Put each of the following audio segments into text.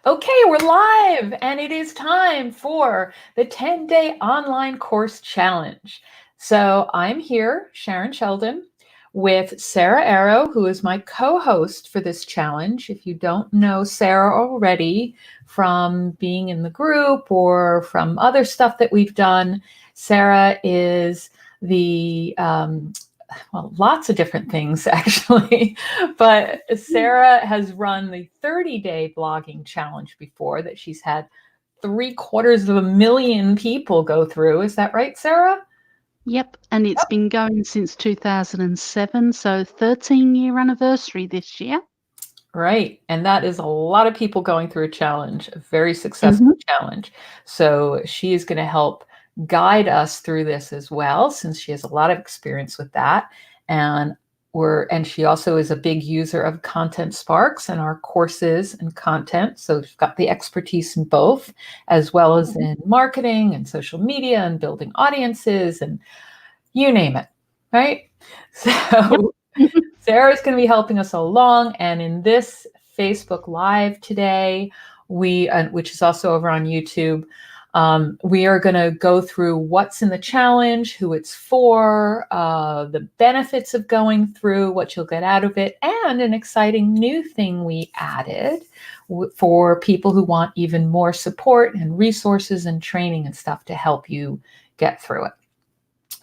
Okay, we're live, and it is time for the 10-day online course challenge. So I'm here, Sharon Sheldon, with Sarah Arrow, who is my co-host for this challenge. If you don't know Sarah already from being in the group or from other stuff that we've done, Sarah is the well, lots of different things actually, but Sarah has run the 30-day blogging challenge before that she's had 750,000 people go through. Is that right, Sarah? Yep, and it's been going since 2007, so 13-year anniversary this year. Right. And that is a lot of people going through a challenge, a very successful challenge. So she is going to help guide us through this as well, since she has a lot of experience with that. And she also is a big user of Content Sparks and our courses and content. So she's got the expertise in both, as well as in marketing and social media and building audiences and you name it. Right. So Sarah's going to be helping us along, and in this Facebook Live today, which is also over on YouTube, we are going to go through what's in the challenge, who it's for, the benefits of going through, what you'll get out of it, and an exciting new thing we added for people who want even more support and resources and training and stuff to help you get through it.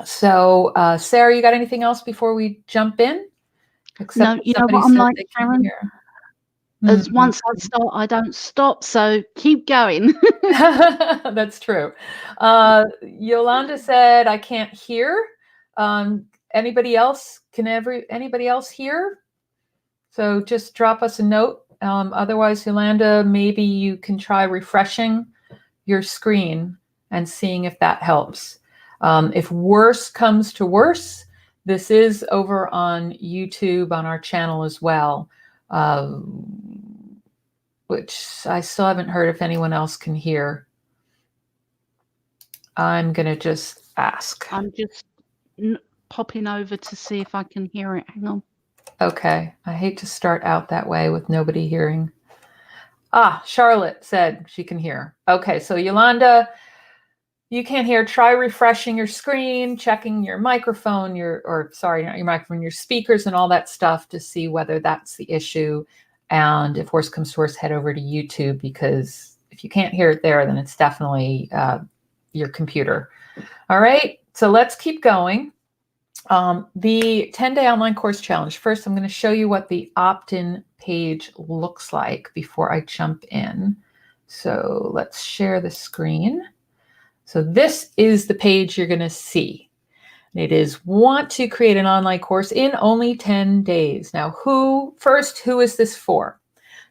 So, Sarah, you got anything else before we jump in? No, you know what I'm like, Karen? As once I start, I don't stop, so keep going. That's true. Yolanda said, I can't hear. Anybody else? Anybody else hear? So just drop us a note. Otherwise, Yolanda, maybe you can try refreshing your screen and seeing if that helps. If worse comes to worse, this is over on YouTube on our channel as well, which I still haven't heard if anyone else can hear. I'm going to just ask. I'm just popping over to see if I can hear it. Hang on. Okay. I hate to start out that way with nobody hearing. Charlotte said she can hear. Okay. So Yolanda, you can't hear. Try refreshing your screen, checking your microphone, not your microphone, your speakers and all that stuff to see whether that's the issue. And if worse comes to worse, head over to YouTube, because if you can't hear it there, then it's definitely your computer. All right, so let's keep going. The 10-day online course challenge. First, I'm going to show you what the opt-in page looks like before I jump in. So let's share the screen. So this is the page you're going to see. It is want to create an online course in only 10 days. Now, who is this for?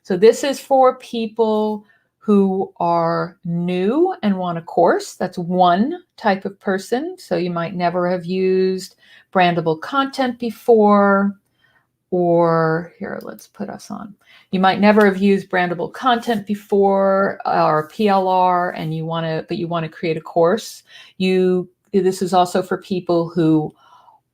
So this is for people who are new and want a course. That's one type of person. So you might never have used brandable content before, or here, let's put us on. You might never have used brandable content before or PLR, and you want to create a course. This is also for people who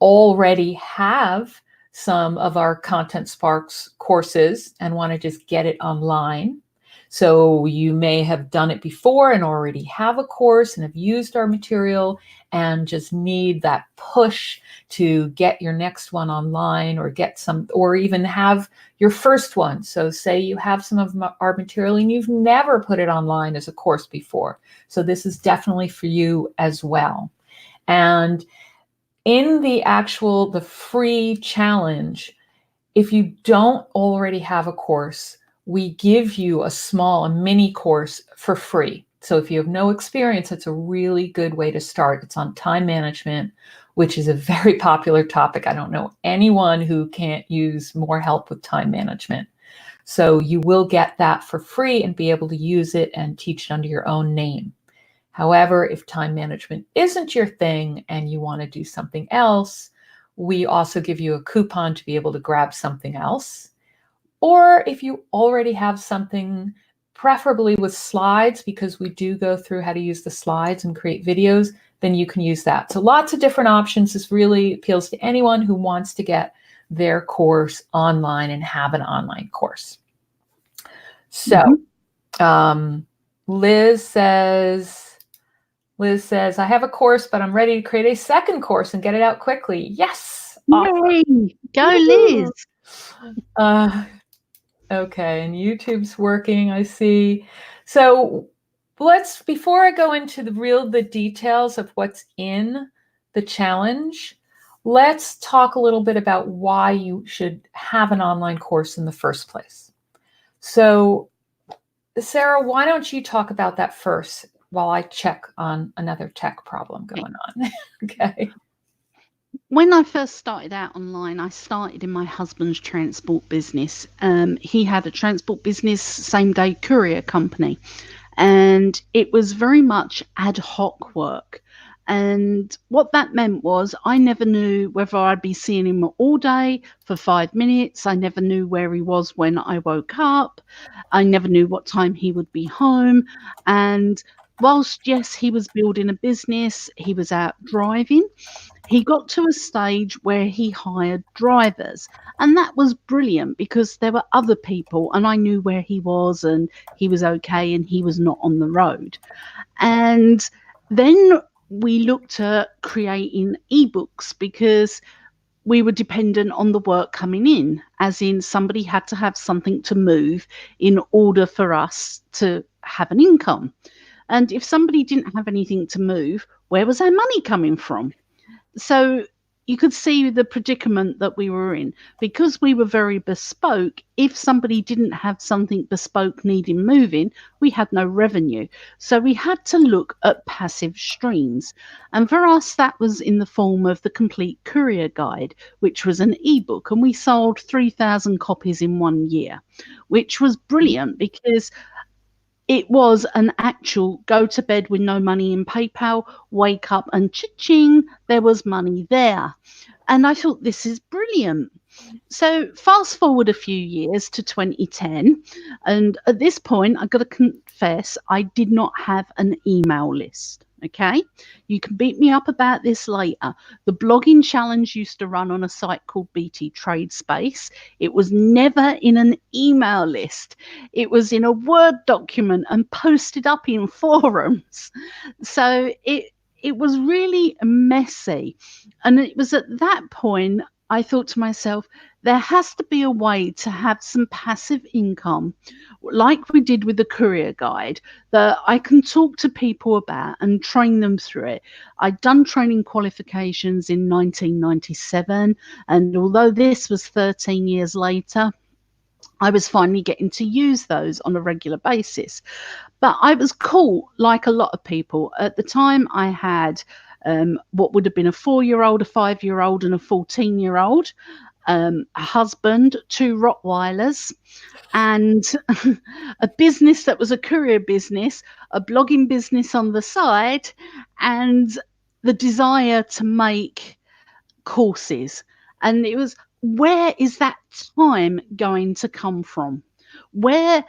already have some of our Content Sparks courses and want to just get it online. So you may have done it before and already have a course and have used our material and just need that push to get your next one online, or even have your first one. So say you have some of our material and you've never put it online as a course before. So this is definitely for you as well. And in the free challenge, if you don't already have a course, we give you a mini course for free. So if you have no experience, it's a really good way to start. It's on time management, which is a very popular topic. I don't know anyone who can't use more help with time management. So you will get that for free and be able to use it and teach it under your own name. However, if time management isn't your thing and you want to do something else, we also give you a coupon to be able to grab something else. Or if you already have something, preferably with slides, because we do go through how to use the slides and create videos, then you can use that. So lots of different options. This really appeals to anyone who wants to get their course online and have an online course. So Liz says, I have a course, but I'm ready to create a second course and get it out quickly. Yes. Awesome. Yay. Go, Liz. Okay. And YouTube's working, I see. So before I go into the details of what's in the challenge, let's talk a little bit about why you should have an online course in the first place. So Sarah, why don't you talk about that first while I check on another tech problem going on? Okay. When I first started out online, I started in my husband's transport business. He had a transport business, same-day courier company, and it was very much ad hoc work. And what that meant was I never knew whether I'd be seeing him all day for 5 minutes. I never knew where he was when I woke up. I never knew what time he would be home. And whilst, yes, he was building a business, he was out driving. He got to a stage where he hired drivers, and that was brilliant because there were other people and I knew where he was and he was okay and he was not on the road. And then we looked at creating ebooks because we were dependent on the work coming in, as in somebody had to have something to move in order for us to have an income. And if somebody didn't have anything to move, where was our money coming from? So you could see the predicament that we were in. Because we were very bespoke, if somebody didn't have something bespoke needing moving, we had no revenue. So we had to look at passive streams. And for us, that was in the form of the Complete Courier Guide, which was an ebook. And we sold 3,000 copies in 1 year, which was brilliant because it was an actual go to bed with no money in PayPal, wake up and cha-ching, there was money there. And I thought, this is brilliant. So fast forward a few years to 2010. And at this point, I've got to confess, I did not have an email list. Okay, you can beat me up about this later. The blogging challenge used to run on a site called BT Trade Space. It was never in an email list. It was in a Word document and posted up in forums. So it was really messy. And it was at that point I thought to myself, there has to be a way to have some passive income, like we did with the Courier Guide, that I can talk to people about and train them through it. I'd done training qualifications in 1997, and although this was 13 years later, I was finally getting to use those on a regular basis. But I was caught, like a lot of people. At the time, I had what would have been a 4-year-old, a 5-year-old, and a 14-year-old. A husband, 2 Rottweilers, and a business that was a courier business, a blogging business on the side, and the desire to make courses. And it was, where is that time going to come from? Where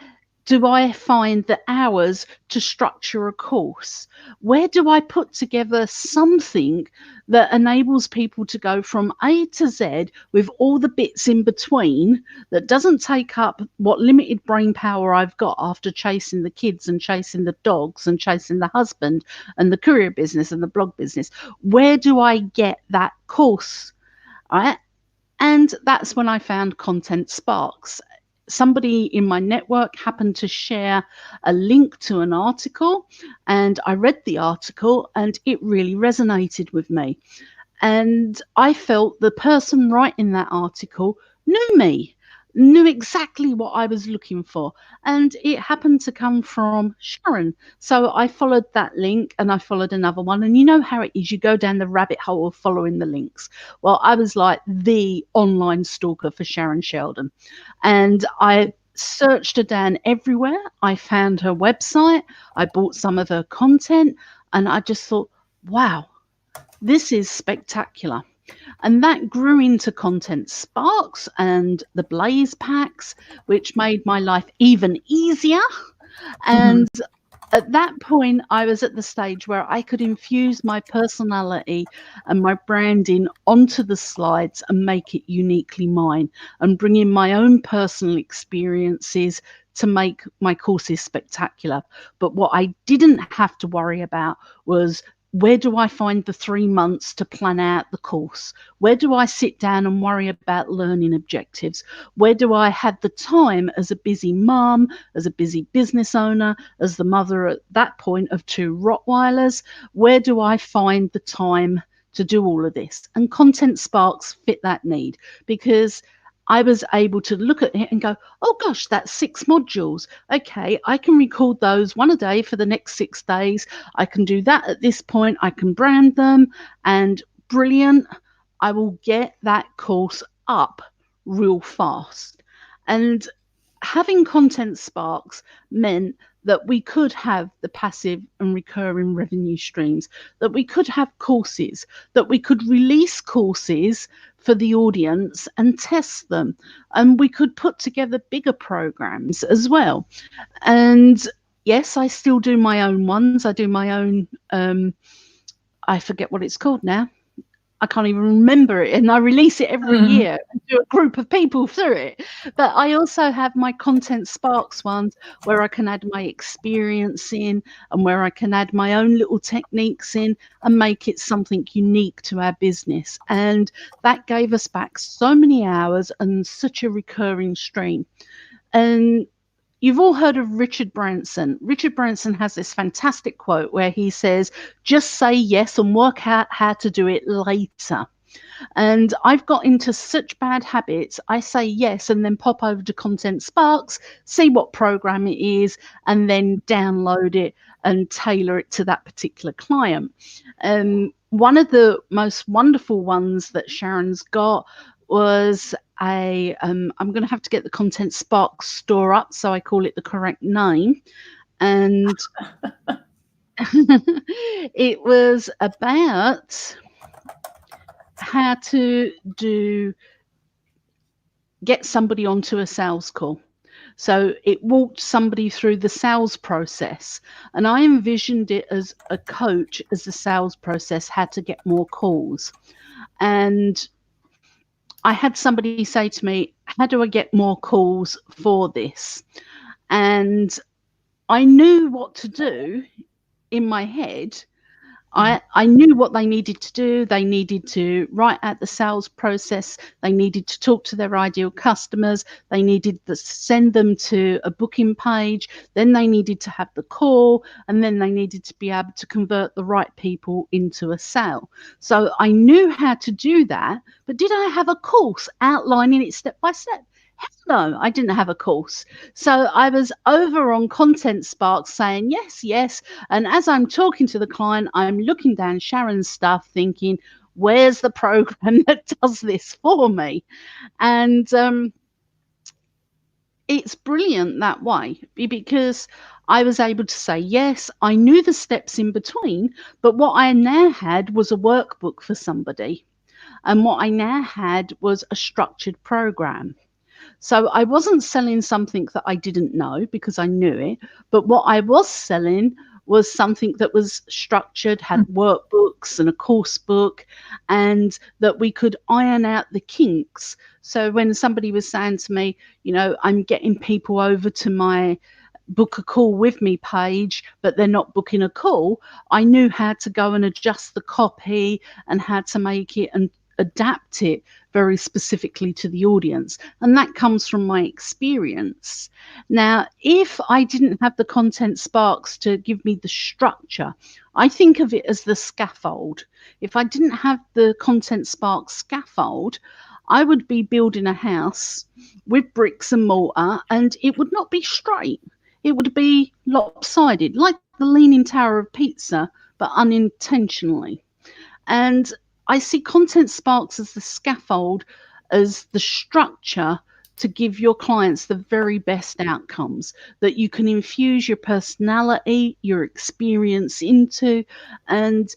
do I find the hours to structure a course? Where do I put together something that enables people to go from A to Z with all the bits in between, that doesn't take up what limited brain power I've got after chasing the kids and chasing the dogs and chasing the husband and the courier business and the blog business? Where do I get that course? All right. And that's when I found Content Sparks. Somebody in my network happened to share a link to an article, and I read the article and it really resonated with me. And I felt the person writing that article knew exactly what I was looking for. And it happened to come from Sharon. So I followed that link and I followed another one. And you know how it is, you go down the rabbit hole of following the links. Well, I was like the online stalker for Sharon Sheldon. And I searched her down everywhere. I found her website. I bought some of her content. And I just thought, wow, this is spectacular. And that grew into Content Sparks and the Blaze packs, which made my life even easier. And at that point, I was at the stage where I could infuse my personality and my branding onto the slides and make it uniquely mine, and bring in my own personal experiences to make my courses spectacular. But what I didn't have to worry about was, where do I find the 3 months to plan out the course? Where do I sit down and worry about learning objectives? Where do I have the time as a busy mum, as a busy business owner, as the mother at that point of 2 Rottweilers? Where do I find the time to do all of this? And Content Sparks fit that need, because I was able to look at it and go, oh gosh, that's 6 modules. Okay, I can record those 1 a day for the next 6 days. I can do that at this point. I can brand them, and brilliant. I will get that course up real fast. And having Content Sparks meant that we could have the passive and recurring revenue streams, that we could have courses, that we could release courses for the audience and test them. And we could put together bigger programs as well. And yes, I still do my own ones. I do my own, I forget what it's called now. I can't even remember it, and I release it every year and do a group of people through it. But I also have my Content Sparks ones where I can add my experience in, and where I can add my own little techniques in and make it something unique to our business. And that gave us back so many hours and such a recurring stream. And you've all heard of Richard Branson. Richard Branson has this fantastic quote where he says, just say yes and work out how to do it later. And I've got into such bad habits. I say yes and then pop over to Content Sparks, see what program it is, and then download it and tailor it to that particular client. One of the most wonderful ones that Sharon's got was I'm going to have to get the Content Sparks store up, so I call it the correct name. And it was about how to get somebody onto a sales call. So it walked somebody through the sales process, and I envisioned it as a coach as the sales process, how to get more calls. And I had somebody say to me, how do I get more calls for this? And I knew what to do in my head. I knew what they needed to do. They needed to write out the sales process. They needed to talk to their ideal customers. They needed to send them to a booking page. Then they needed to have the call, and then they needed to be able to convert the right people into a sale. So I knew how to do that, but did I have a course outlining it step by step? No, I didn't have a course. So I was over on Content Sparks saying yes, yes. And as I'm talking to the client, I'm looking down Sharon's stuff thinking, where's the program that does this for me? And it's brilliant that way, because I was able to say yes. I knew the steps in between, but what I now had was a workbook for somebody. And what I now had was a structured program. So I wasn't selling something that I didn't know, because I knew it. But what I was selling was something that was structured, had workbooks and a course book, and that we could iron out the kinks. So when somebody was saying to me, you know, I'm getting people over to my book a call with me page, but they're not booking a call, I knew how to go and adjust the copy and how to make it and adapt it very specifically to the audience. And that comes from my experience. Now, if I didn't have the Content Sparks to give me the structure, I think of it as the scaffold. If I didn't have the Content Sparks scaffold, I would be building a house with bricks and mortar, and it would not be straight. It would be lopsided, like the Leaning Tower of Pisa, but unintentionally. And I see Content Sparks as the scaffold, as the structure to give your clients the very best outcomes that you can infuse your personality, your experience into. And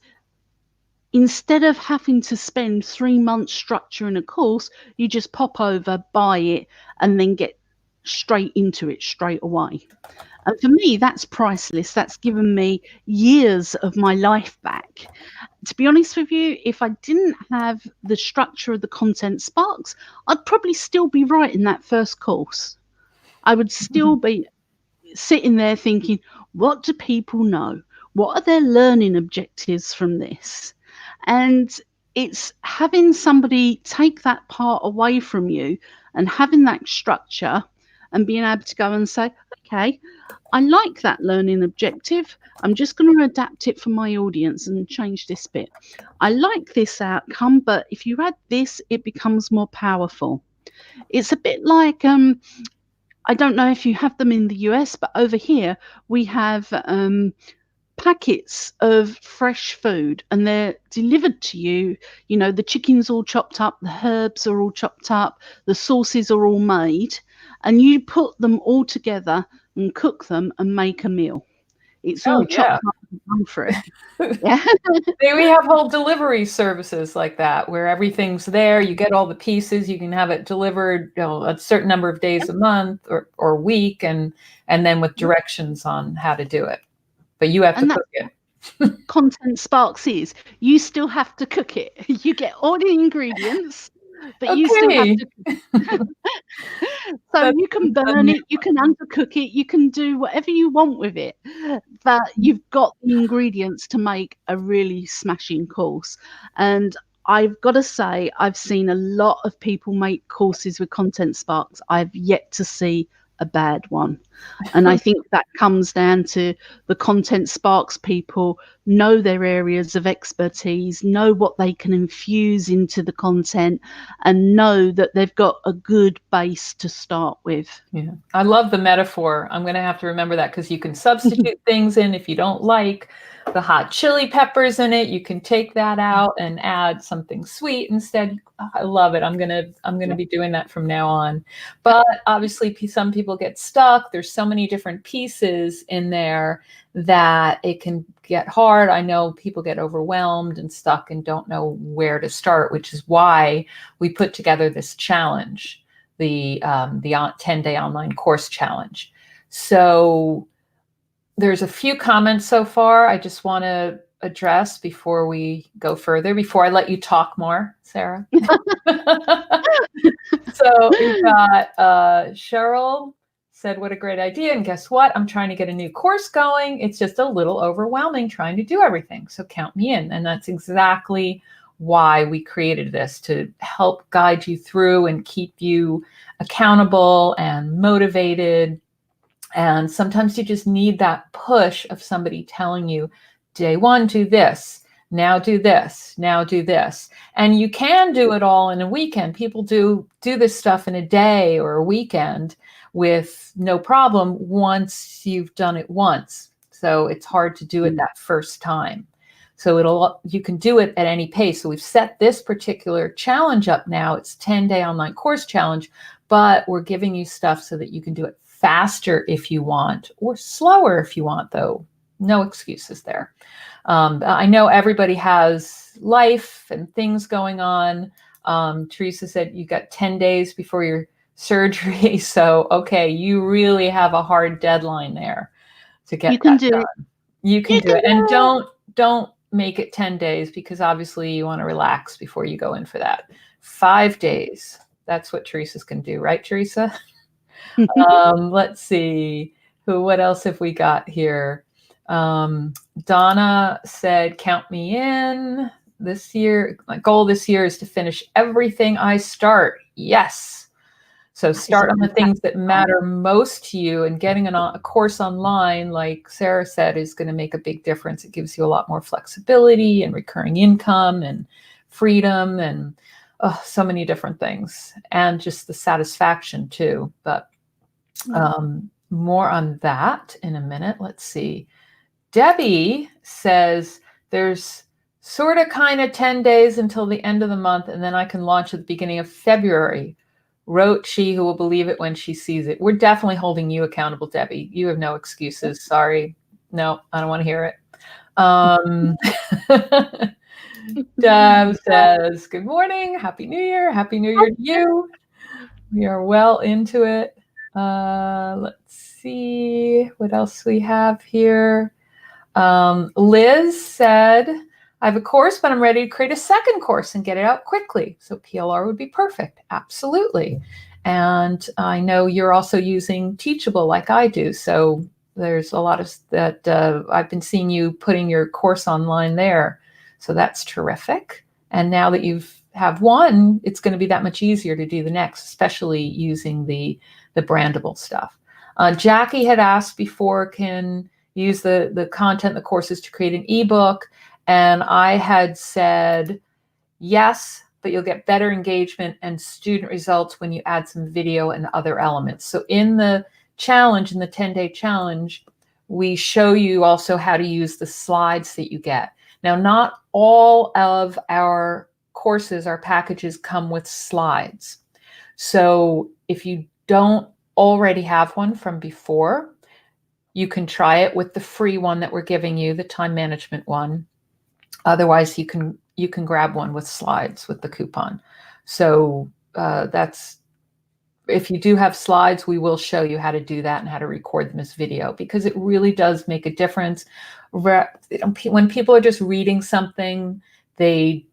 instead of having to spend 3 months structuring a course, you just pop over, buy it, and then get straight into it straight away. And for me, that's priceless. That's given me years of my life back. To be honest with you, if I didn't have the structure of the Content Sparks, I'd probably still be writing that first course. I would still be sitting there thinking, what do people know? What are their learning objectives from this? And it's having somebody take that part away from you and having that structure and being able to go and say, okay, I like that learning objective. I'm just going to adapt it for my audience and change this bit. I like this outcome, but if you add this, it becomes more powerful. It's a bit like, I don't know if you have them in the US, but over here we have packets of fresh food and they're delivered to you. You know, the chicken's all chopped up, the herbs are all chopped up, the sauces are all made, and you put them all together and cook them and make a meal. It's all chopped up and done for it. Yeah. We have whole delivery services like that where everything's there. You get all the pieces. You can have it delivered, you know, a certain number of days a month or week, and then with directions on how to do it. But you have to cook it. Content Sparks is you still have to cook it. You get all the ingredients, but you still have to cook it. So you can burn it, you can undercook it, you can do whatever you want with it, but you've got the ingredients to make a really smashing course. And I've got to say, I've seen a lot of people make courses with Content Sparks. I've yet to see a bad one. And I think that comes down to the Content Sparks people know their areas of expertise, know what they can infuse into the content, and know that they've got a good base to start with. Yeah, I love the metaphor. I'm going to have to remember that, because you can substitute things in if you don't like the hot chili peppers in it. You can take that out and add something sweet instead. I love it. I'm gonna be doing that from now on. But obviously, some people get stuck. There's so many different pieces in there that it can get hard. I know people get overwhelmed and stuck and don't know where to start, which is why we put together this challenge, the 10-day online course challenge. So there's a few comments so far I just want to address before we go further, before I let you talk more, Sarah. So we've got Cheryl said, what a great idea. And guess what? I'm trying to get a new course going. It's just a little overwhelming trying to do everything. So count me in. And that's exactly why we created this, to help guide you through and keep you accountable and motivated. And sometimes you just need that push of somebody telling you, day one, do this, now do this, now do this. And you can do it all in a weekend. People do this stuff in a day or a weekend with no problem once you've done it once. So it's hard to do it that first time. So you can do it at any pace. So we've set this particular challenge up now. It's 10-day online course challenge, but we're giving you stuff so that you can do it faster if you want, or slower if you want, though. No excuses there. I know everybody has life and things going on. Teresa said you got 10 days before your surgery. So, okay, you really have a hard deadline there to get that done. You can do it. And don't make it 10 days, because obviously you want to relax before you go in for that. 5 days. That's what Teresa's can do, right, Teresa? Let's see. What else have we got here? Donna said, count me in. This year, my goal this year is to finish everything I start. Yes. So start on the things that matter most to you, and getting a course online, like Sarah said, is going to make a big difference. It gives you a lot more flexibility and recurring income and freedom and so many different things, and just the satisfaction too. But more on that in a minute. Let's see. Debbie says there's sort of kind of 10 days until the end of the month, and then I can launch at the beginning of February. Wrote she who will believe it when she sees it. We're definitely holding you accountable, Debbie. You have no excuses. Sorry. No, I don't want to hear it. Deb says, good morning. Happy New Year. Happy New Year to you. We are well into it. Let's see what else we have here. Liz said, I have a course, but I'm ready to create a second course and get it out quickly. So PLR would be perfect. Absolutely. And I know you're also using Teachable like I do. So there's a lot of that. I've been seeing you putting your course online there. So that's terrific. And now that you've have one, it's going to be that much easier to do the next, especially using the brandable stuff. Jackie had asked before, can use the content, the courses to create an ebook. And I had said, yes, but you'll get better engagement and student results when you add some video and other elements. So in the challenge, in the 10-day challenge, we show you also how to use the slides that you get. Now, not all of our courses, our packages come with slides. So if you don't already have one from before, you can try it with the free one that we're giving you, the time management one. Otherwise, you can grab one with slides with the coupon. So that's, if you do have slides, we will show you how to do that and how to record them as video, because it really does make a difference. When people are just reading something, they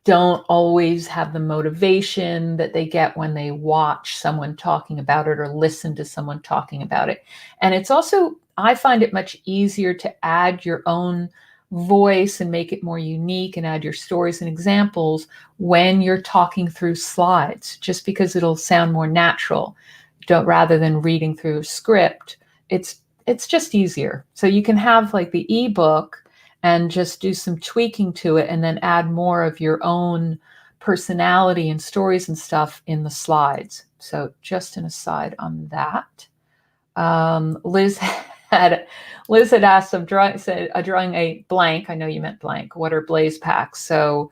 don't always have the motivation that they get when they watch someone talking about it or listen to someone talking about it. And it's also, I find it much easier to add your own voice and make it more unique and add your stories and examples when you're talking through slides, just because it'll sound more natural. Rather than reading through a script, it's just easier. So you can have like the ebook and just do some tweaking to it and then add more of your own personality and stories and stuff in the slides. So just an aside on that. Liz had asked, I'm drawing a blank. I know you meant blank. What are Blaze packs? So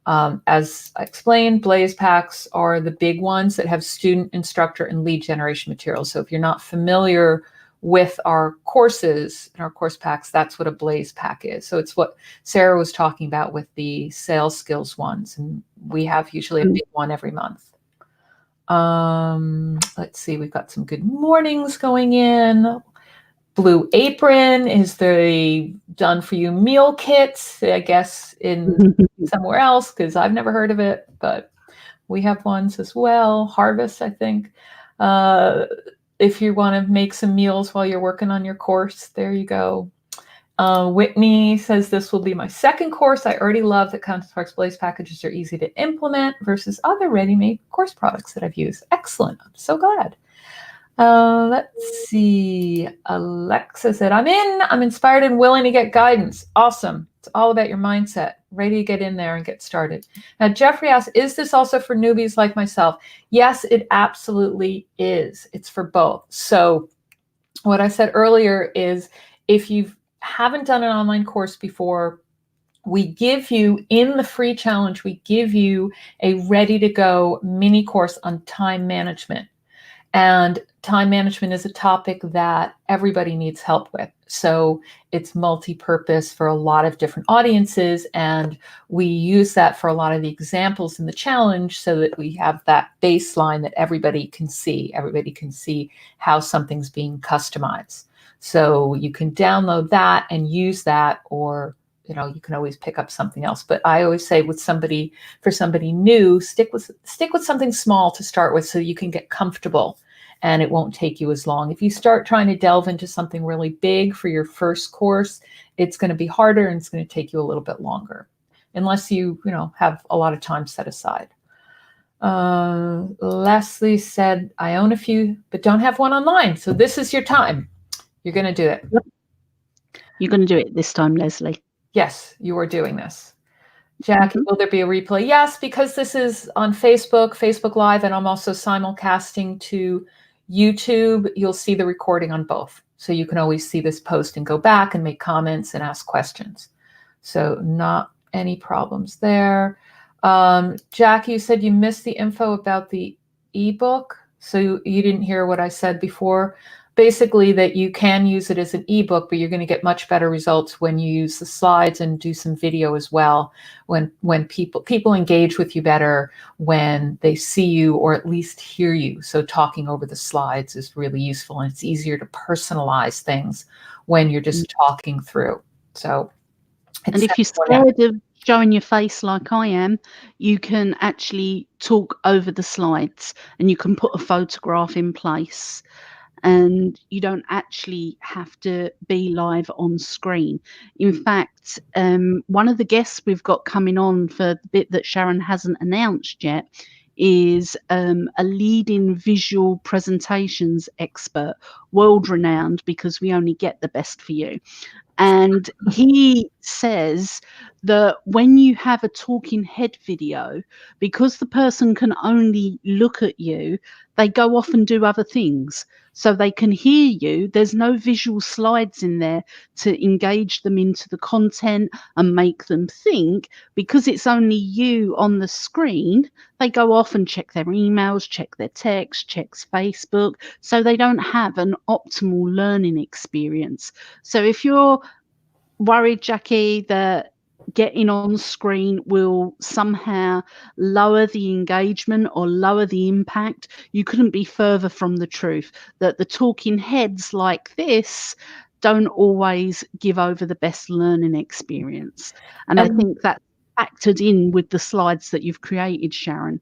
as I explained, Blaze packs are the big ones that have student, instructor, and lead generation materials. So if you're not familiar with our courses and our course packs, that's what a Blaze pack is. So it's what Sarah was talking about with the sales skills ones. And we have usually a big one every month. Let's see, we've got some good mornings going in. Blue Apron is the done for you meal kits, I guess in somewhere else, because I've never heard of it, but we have ones as well. Harvest, I think. If you want to make some meals while you're working on your course, there you go. Whitney says, this will be my second course. I already love that Counterparts Blaze packages are easy to implement versus other ready-made course products that I've used. Excellent. I'm so glad. Let's see. Alexa said, I'm inspired and willing to get guidance. Awesome. It's all about your mindset. Ready to get in there and get started. Now, Jeffrey asks, is this also for newbies like myself? Yes, it absolutely is. It's for both. So what I said earlier is, if you haven't done an online course before, we give you, in the free challenge, we give you a ready to go mini course on time management. And time management is a topic that everybody needs help with. So it's multi-purpose for a lot of different audiences. And we use that for a lot of the examples in the challenge so that we have that baseline that everybody can see. Everybody can see how something's being customized. So you can download that and use that, or you can always pick up something else. But I always say for somebody new, stick with something small to start with so you can get comfortable and it won't take you as long. If you start trying to delve into something really big for your first course, it's going to be harder and it's going to take you a little bit longer, unless you have a lot of time set aside. Leslie said, I own a few, but don't have one online. So this is your time. You're going to do it. You're going to do it this time, Leslie. Yes, you are doing this. Jackie, will there be a replay? Yes, because this is on Facebook Live, and I'm also simulcasting to YouTube. You'll see the recording on both. So you can always see this post and go back and make comments and ask questions. So not any problems there. Jackie, you said you missed the info about the ebook. So you didn't hear what I said before. Basically, that you can use it as an ebook, but you're going to get much better results when you use the slides and do some video as well. When people engage with you better when they see you or at least hear you. So talking over the slides is really useful, and it's easier to personalize things when you're just talking through. So, and if you're scared of showing your face like I am, you can actually talk over the slides and you can put a photograph in place, and you don't actually have to be live on screen. In fact, one of the guests we've got coming on for the bit that Sharon hasn't announced yet is a leading visual presentations expert, world renowned, because we only get the best for you. And he says that when you have a talking head video, because the person can only look at you, they go off and do other things. So they can hear you. There's no visual slides in there to engage them into the content and make them think. Because it's only you on the screen, they go off and check their emails, check their text, checks Facebook. So they don't have an optimal learning experience. So if you're worried, Jackie, that getting on screen will somehow lower the engagement or lower the impact, you couldn't be further from the truth. That the talking heads like this don't always give over the best learning experience. And I think that's factored in with the slides that you've created, Sharon.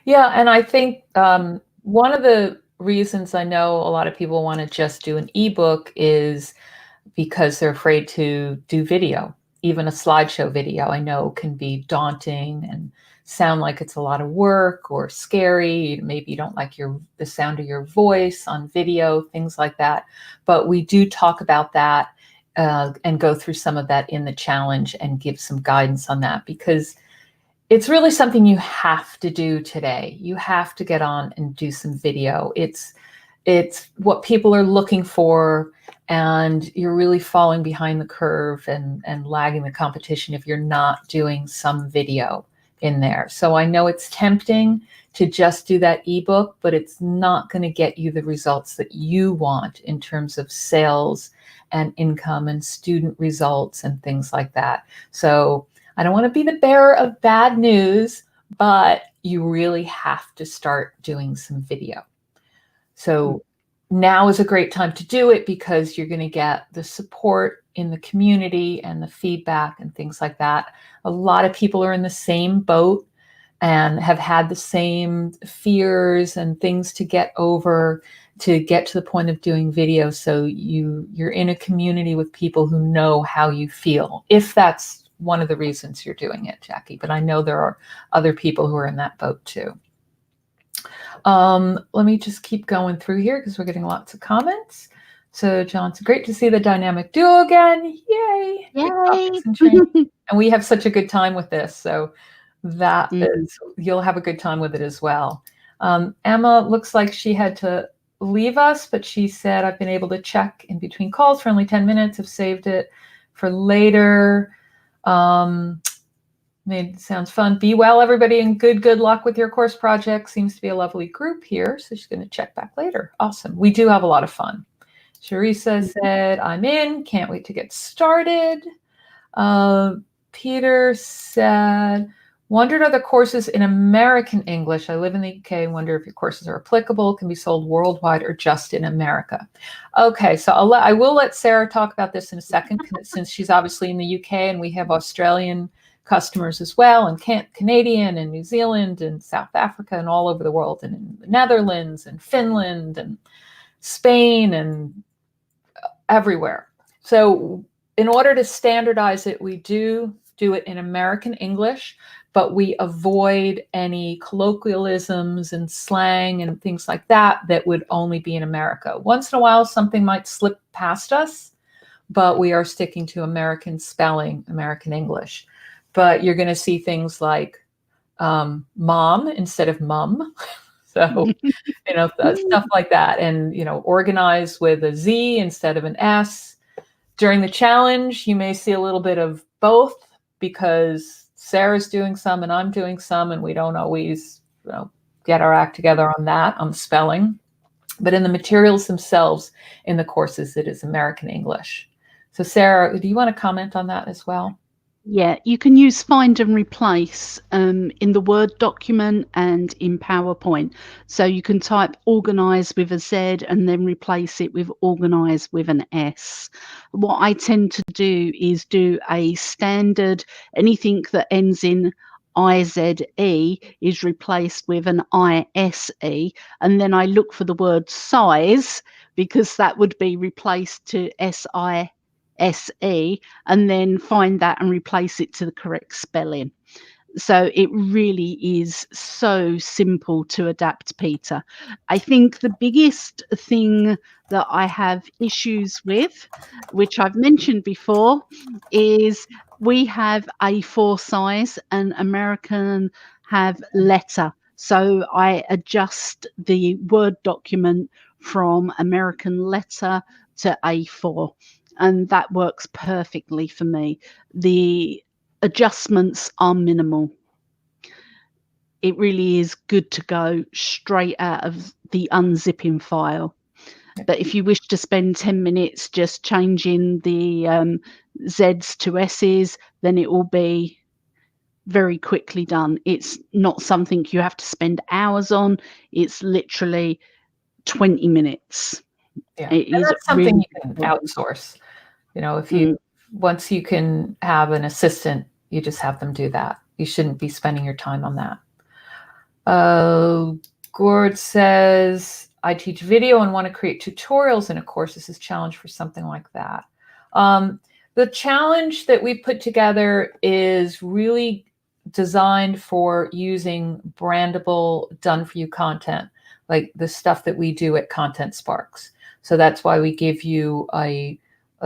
Yeah, and I think one of the reasons I know a lot of people want to just do an ebook is because they're afraid to do video. Even a slideshow video, I know, can be daunting and sound like it's a lot of work or scary. Maybe you don't like the sound of your voice on video, things like that. But we do talk about that and go through some of that in the challenge and give some guidance on that, because it's really something you have to do today. You have to get on and do some video. It's what people are looking for, and you're really falling behind the curve and lagging the competition if you're not doing some video in there. So I know it's tempting to just do that ebook, but it's not going to get you the results that you want in terms of sales and income and student results and things like that. So I don't want to be the bearer of bad news, but you really have to start doing some video. So now is a great time to do it, because you're going to get the support in the community and the feedback and things like that. A lot of people are in the same boat and have had the same fears and things to get over to get to the point of doing video. So you're in a community with people who know how you feel, if that's one of the reasons you're doing it, Jackie. But I know there are other people who are in that boat too. Let me just keep going through here because we're getting lots of comments. So Johnson, great to see the dynamic duo again. Yay. Yay. And we have such a good time with this. So that is, you'll have a good time with it as well. Emma looks like she had to leave us, but she said, I've been able to check in between calls for only 10 minutes. Have saved it for later. Sounds fun. Be well, everybody, and good luck with your course project. Seems to be a lovely group here. So she's going to check back later. Awesome. We do have a lot of fun. Charissa said, I'm in. Can't wait to get started. Peter said, wondered are the courses in American English. I live in the UK. Wonder if your courses are applicable, can be sold worldwide or just in America. Okay, so I will let Sarah talk about this in a second, since she's obviously in the UK and we have Australian customers as well, and Canadian and New Zealand and South Africa and all over the world, and in the Netherlands and Finland and Spain and everywhere. So in order to standardize it, we do it in American English, but we avoid any colloquialisms and slang and things like that would only be in America. Once in a while, something might slip past us, but we are sticking to American spelling, American English. But you're going to see things like mom instead of mum. So, stuff like that. And, organize with a Z instead of an S. During the challenge, you may see a little bit of both, because Sarah's doing some and I'm doing some, and we don't always get our act together on that, on the spelling. But in the materials themselves, in the courses, it is American English. So Sarah, do you want to comment on that as well? Yeah, you can use find and replace in the Word document and in PowerPoint. So you can type organize with a Z and then replace it with organize with an S. What I tend to do is do a standard, anything that ends in IZE is replaced with an ISE, and then I look for the word size because that would be replaced to SISE, and then find that and replace it to the correct spelling. So it really is so simple to adapt, Peter. I think the biggest thing that I have issues with, which I've mentioned before, is we have A4 size and American have letter. So I adjust the Word document from American letter to A4, and that works perfectly for me. The adjustments are minimal. It really is good to go straight out of the unzipping file. But if you wish to spend 10 minutes just changing the Zs to Ss, then it will be very quickly done. It's not something you have to spend hours on. It's literally 20 minutes. Yeah, It and is that's something really you can simple. outsource. You know, if you once you can have an assistant, you just have them do that. You shouldn't be spending your time on that. Gord says, I teach video and want to create tutorials in a course. This is a challenge for something like that. The challenge that we put together is really designed for using brandable, done-for-you content, like the stuff that we do at Content Sparks. So that's why we give you a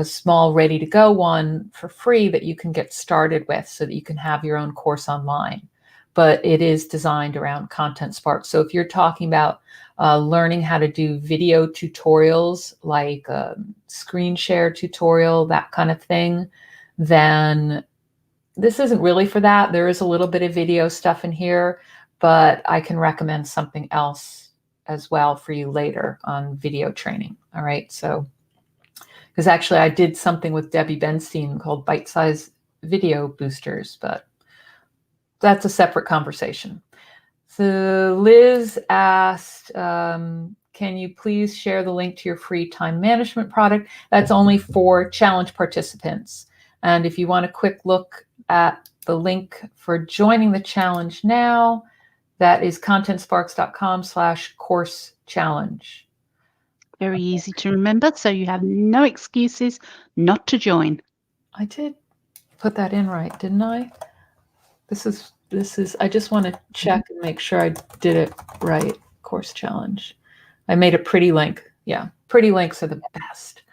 small ready-to-go one for free that you can get started with so that you can have your own course online. But it is designed around Content Sparks. So if you're talking about learning how to do video tutorials, like a screen share tutorial, that kind of thing, then this isn't really for that. There is a little bit of video stuff in here, but I can recommend something else as well for you later on video training. All right. So, because actually I did something with Debbie Benstein called Bite Size Video Boosters, but that's a separate conversation. So Liz asked, can you please share the link to your free time management product? That's only for challenge participants. And if you want a quick look at the link for joining the challenge now, that is contentsparks.com/course challenge. Very easy to remember, so you have no excuses not to join. I did put that in right, didn't I? This is, I just want to check and make sure I did it right. Course challenge. I made a pretty link. Yeah, pretty links are the best.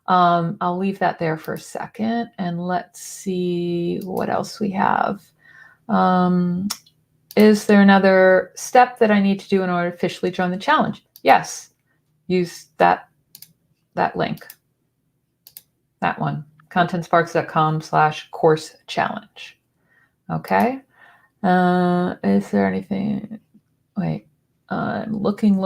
I'll leave that there for a second and let's see what else we have. Is there another step that I need to do in order to officially join the challenge? Yes, use that link. That one, contentsparks.com/course challenge. Okay. Is there anything? Wait, I'm looking.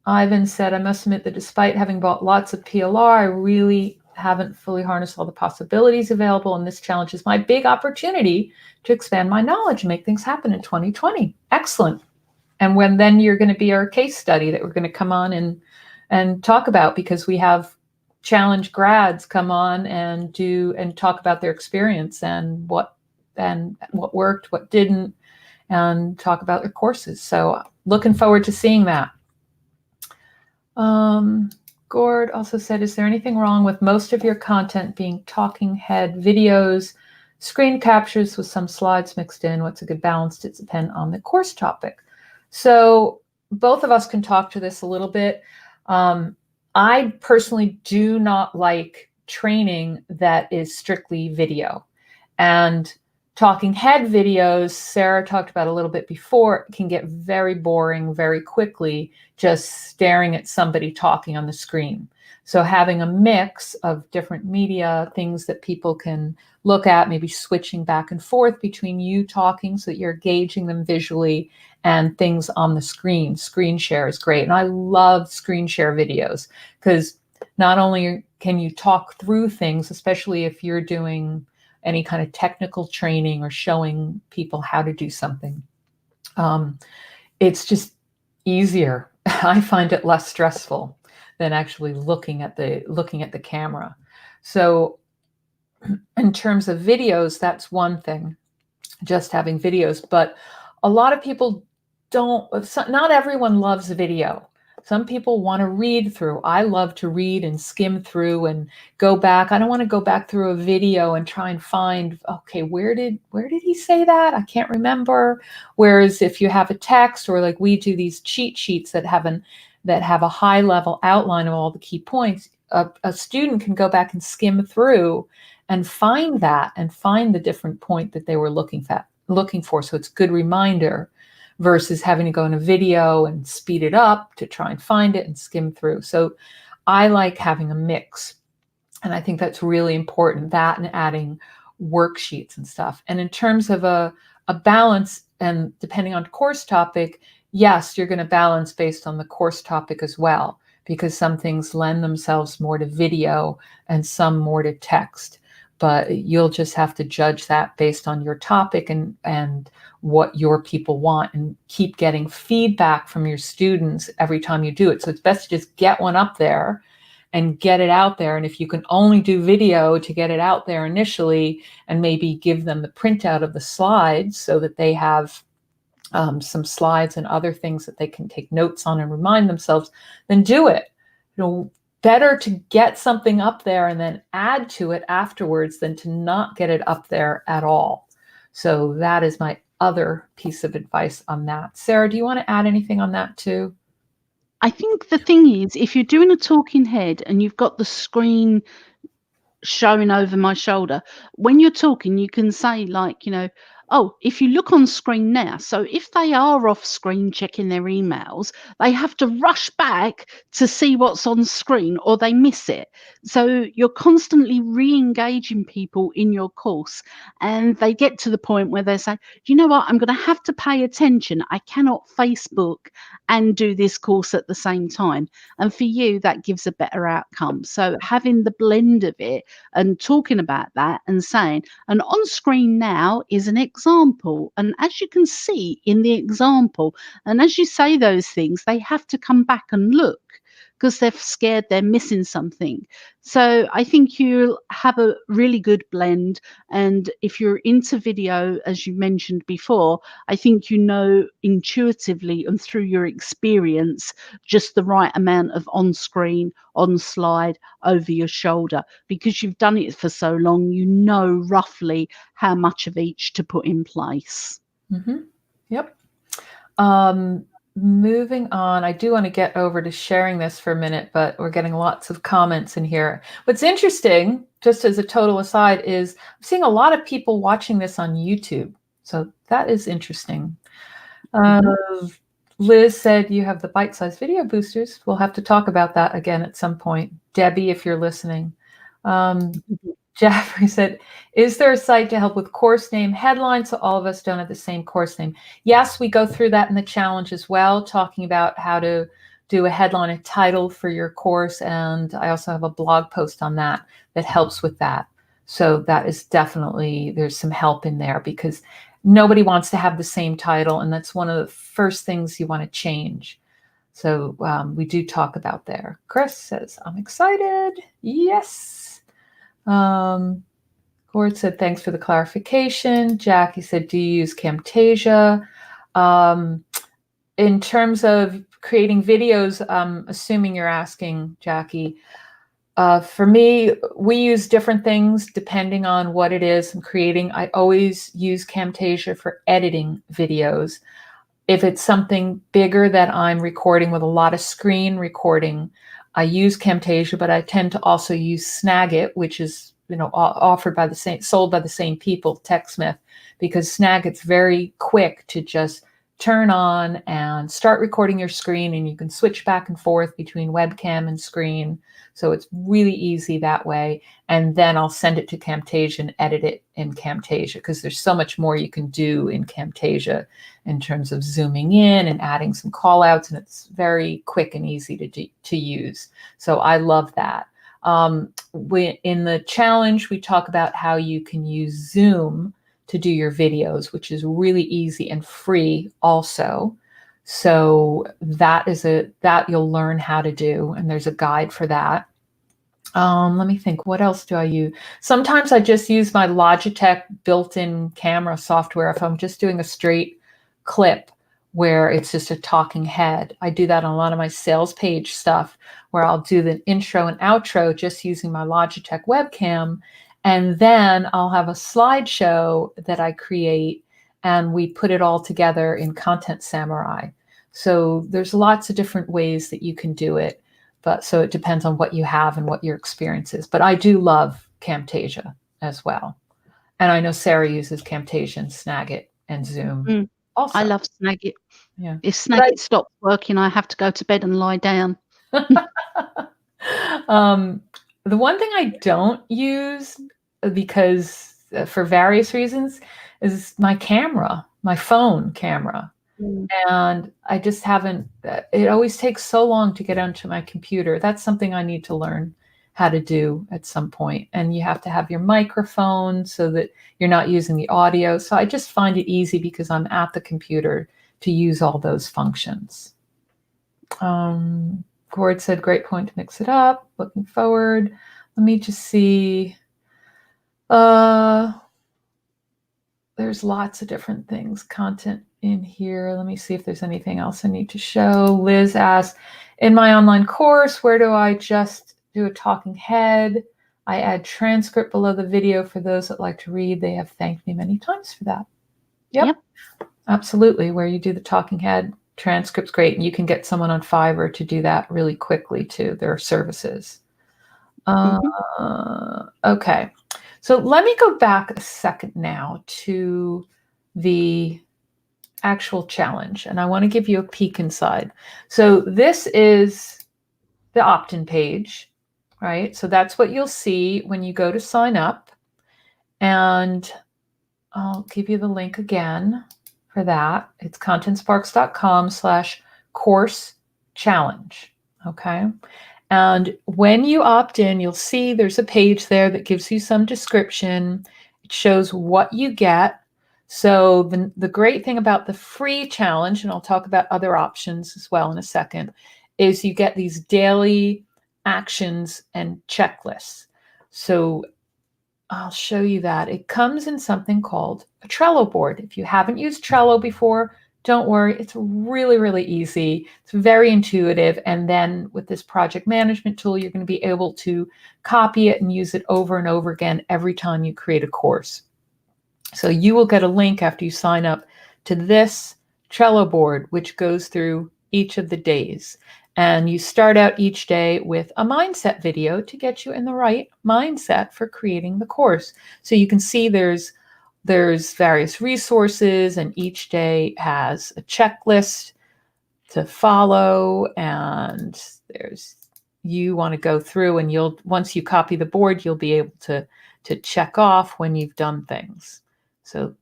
Ivan said, I must admit that despite having bought lots of PLR, I really haven't fully harnessed all the possibilities available, and this challenge is my big opportunity to expand my knowledge and make things happen in 2020. Excellent. And then you're going to be our case study that we're going to come on and talk about, because we have challenge grads come on and talk about their experience and what worked, what didn't, and talk about their courses. So looking forward to seeing that. Gord also said, is there anything wrong with most of your content being talking head videos, screen captures with some slides mixed in? What's a good balance to depend on the course topic? So both of us can talk to this a little bit. I personally do not like training that is strictly video. And talking head videos, Sarah talked about a little bit before, can get very boring very quickly, just staring at somebody talking on the screen. So having a mix of different media, things that people can look at, maybe switching back and forth between you talking so that you're gauging them visually, and things on the screen. Screen share is great. And I love screen share videos because not only can you talk through things, especially if you're doing any kind of technical training or showing people how to do something. It's just easier. I find it less stressful than actually looking at the camera. So in terms of videos, that's one thing, just having videos, but a lot of people don't, not everyone loves video. Some people want to read through. I love to read and skim through and go back. I don't want to go back through a video and try and find, okay, where did he say that? I can't remember. Whereas if you have a text, or like we do these cheat sheets that have a high level outline of all the key points, a student can go back and skim through and find that and find the different point that they were looking for. So it's a good reminder versus having to go in a video and speed it up to try and find it and skim through. So I like having a mix. And I think that's really important, that and adding worksheets and stuff. And in terms of a balance, and depending on course topic, yes, you're going to balance based on the course topic as well, because some things lend themselves more to video and some more to text. But you'll just have to judge that based on your topic and what your people want, and keep getting feedback from your students every time you do it. So it's best to just get one up there and get it out there. And if you can only do video to get it out there initially, and maybe give them the printout of the slides so that they have some slides and other things that they can take notes on and remind themselves, then do it. Better to get something up there and then add to it afterwards than to not get it up there at all. So that is my other piece of advice on that. Sarah, do you want to add anything on that too? I think the thing is, if you're doing a talking head and you've got the screen showing over my shoulder, when you're talking, you can say, like, oh, if you look on screen now, so if they are off screen checking their emails, they have to rush back to see what's on screen or they miss it. So you're constantly re-engaging people in your course, and they get to the point where they say, you know what, I'm going to have to pay attention. I cannot Facebook and do this course at the same time. And for you, that gives a better outcome. So having the blend of it and talking about that and saying, and on screen now is an example. And as you can see in the example, and as you say those things, they have to come back and look because they're scared they're missing something. So I think you'll have a really good blend. And if you're into video, as you mentioned before, I think intuitively and through your experience, just the right amount of on screen, on slide, over your shoulder, because you've done it for so long, you know roughly how much of each to put in place. Mm-hmm. Yep. Moving on, I do want to get over to sharing this for a minute, but we're getting lots of comments in here. What's interesting, just as a total aside, is I'm seeing a lot of people watching this on YouTube. So that is interesting. Liz said you have the bite-sized video boosters. We'll have to talk about that again at some point. Debbie, if you're listening. Jeffrey said, is there a site to help with course name headlines so all of us don't have the same course name? Yes, we go through that in the challenge as well, talking about how to do a headline, a title for your course. And I also have a blog post on that helps with that. So that is definitely, there's some help in there because nobody wants to have the same title. And that's one of the first things you want to change. So we do talk about there. Chris says, I'm excited. Yes. Gord said, thanks for the clarification. Jackie said, do you use Camtasia? In terms of creating videos, assuming you're asking, Jackie, for me, we use different things depending on what it is I'm creating. I always use Camtasia for editing videos. If it's something bigger that I'm recording with a lot of screen recording, I use Camtasia, but I tend to also use Snagit, which is offered by sold by the same people, TechSmith, because Snagit's very quick to just turn on and start recording your screen, and you can switch back and forth between webcam and screen. So it's really easy that way. And then I'll send it to Camtasia and edit it in Camtasia because there's so much more you can do in Camtasia in terms of zooming in and adding some call outs, and it's very quick and easy to use. So I love that. In the challenge, we talk about how you can use Zoom to do your videos, which is really easy and free also. So that you'll learn how to do, and there's a guide for that. Let me think, what else do I use? Sometimes I just use my Logitech built-in camera software if I'm just doing a straight clip where it's just a talking head. I do that on a lot of my sales page stuff where I'll do the intro and outro just using my Logitech webcam. And then I'll have a slideshow that I create and we put it all together in Content Samurai. So there's lots of different ways that you can do it. But so it depends on what you have and what your experience is. But I do love Camtasia as well. And I know Sarah uses Camtasia and Snagit and Zoom also. I love Snagit. Yeah. If Snagit stops working, I have to go to bed and lie down. The one thing I don't use because for various reasons is my camera, my phone camera. And I just haven't, it always takes so long to get onto my computer. That's something I need to learn how to do at some point. And you have to have your microphone so that you're not using the audio. So I just find it easy because I'm at the computer to use all those functions. Gord said, great point to mix it up. Looking forward. Let me just see. There's lots of different things, content in here. Let me see if there's anything else I need to show. Liz asked, in my online course, where do I just do a talking head? I add transcript below the video for those that like to read. They have thanked me many times for that. Yep. Absolutely. Where you do the talking head, transcript's great. And you can get someone on Fiverr to do that really quickly too. There are services. Okay. So let me go back a second now to the actual challenge. And I want to give you a peek inside. So this is the opt-in page, right? So that's what you'll see when you go to sign up. And I'll give you the link again for that. It's contentsparks.com/course challenge. Okay. And when you opt in, you'll see there's a page there that gives you some description. It shows what you get. So the great thing about the free challenge, and I'll talk about other options as well in a second, is you get these daily actions and checklists. So I'll show you that. It comes in something called a Trello board. If you haven't used Trello before, don't worry, it's really, really easy. It's very intuitive. And then with this project management tool, you're going to be able to copy it and use it over and over again every time you create a course. So you will get a link after you sign up to this Trello board, which goes through each of the days. And you start out each day with a mindset video to get you in the right mindset for creating the course. So you can see there's various resources, and each day has a checklist to follow, and you want to go through, and once you copy the board, you'll be able to check off when you've done things. So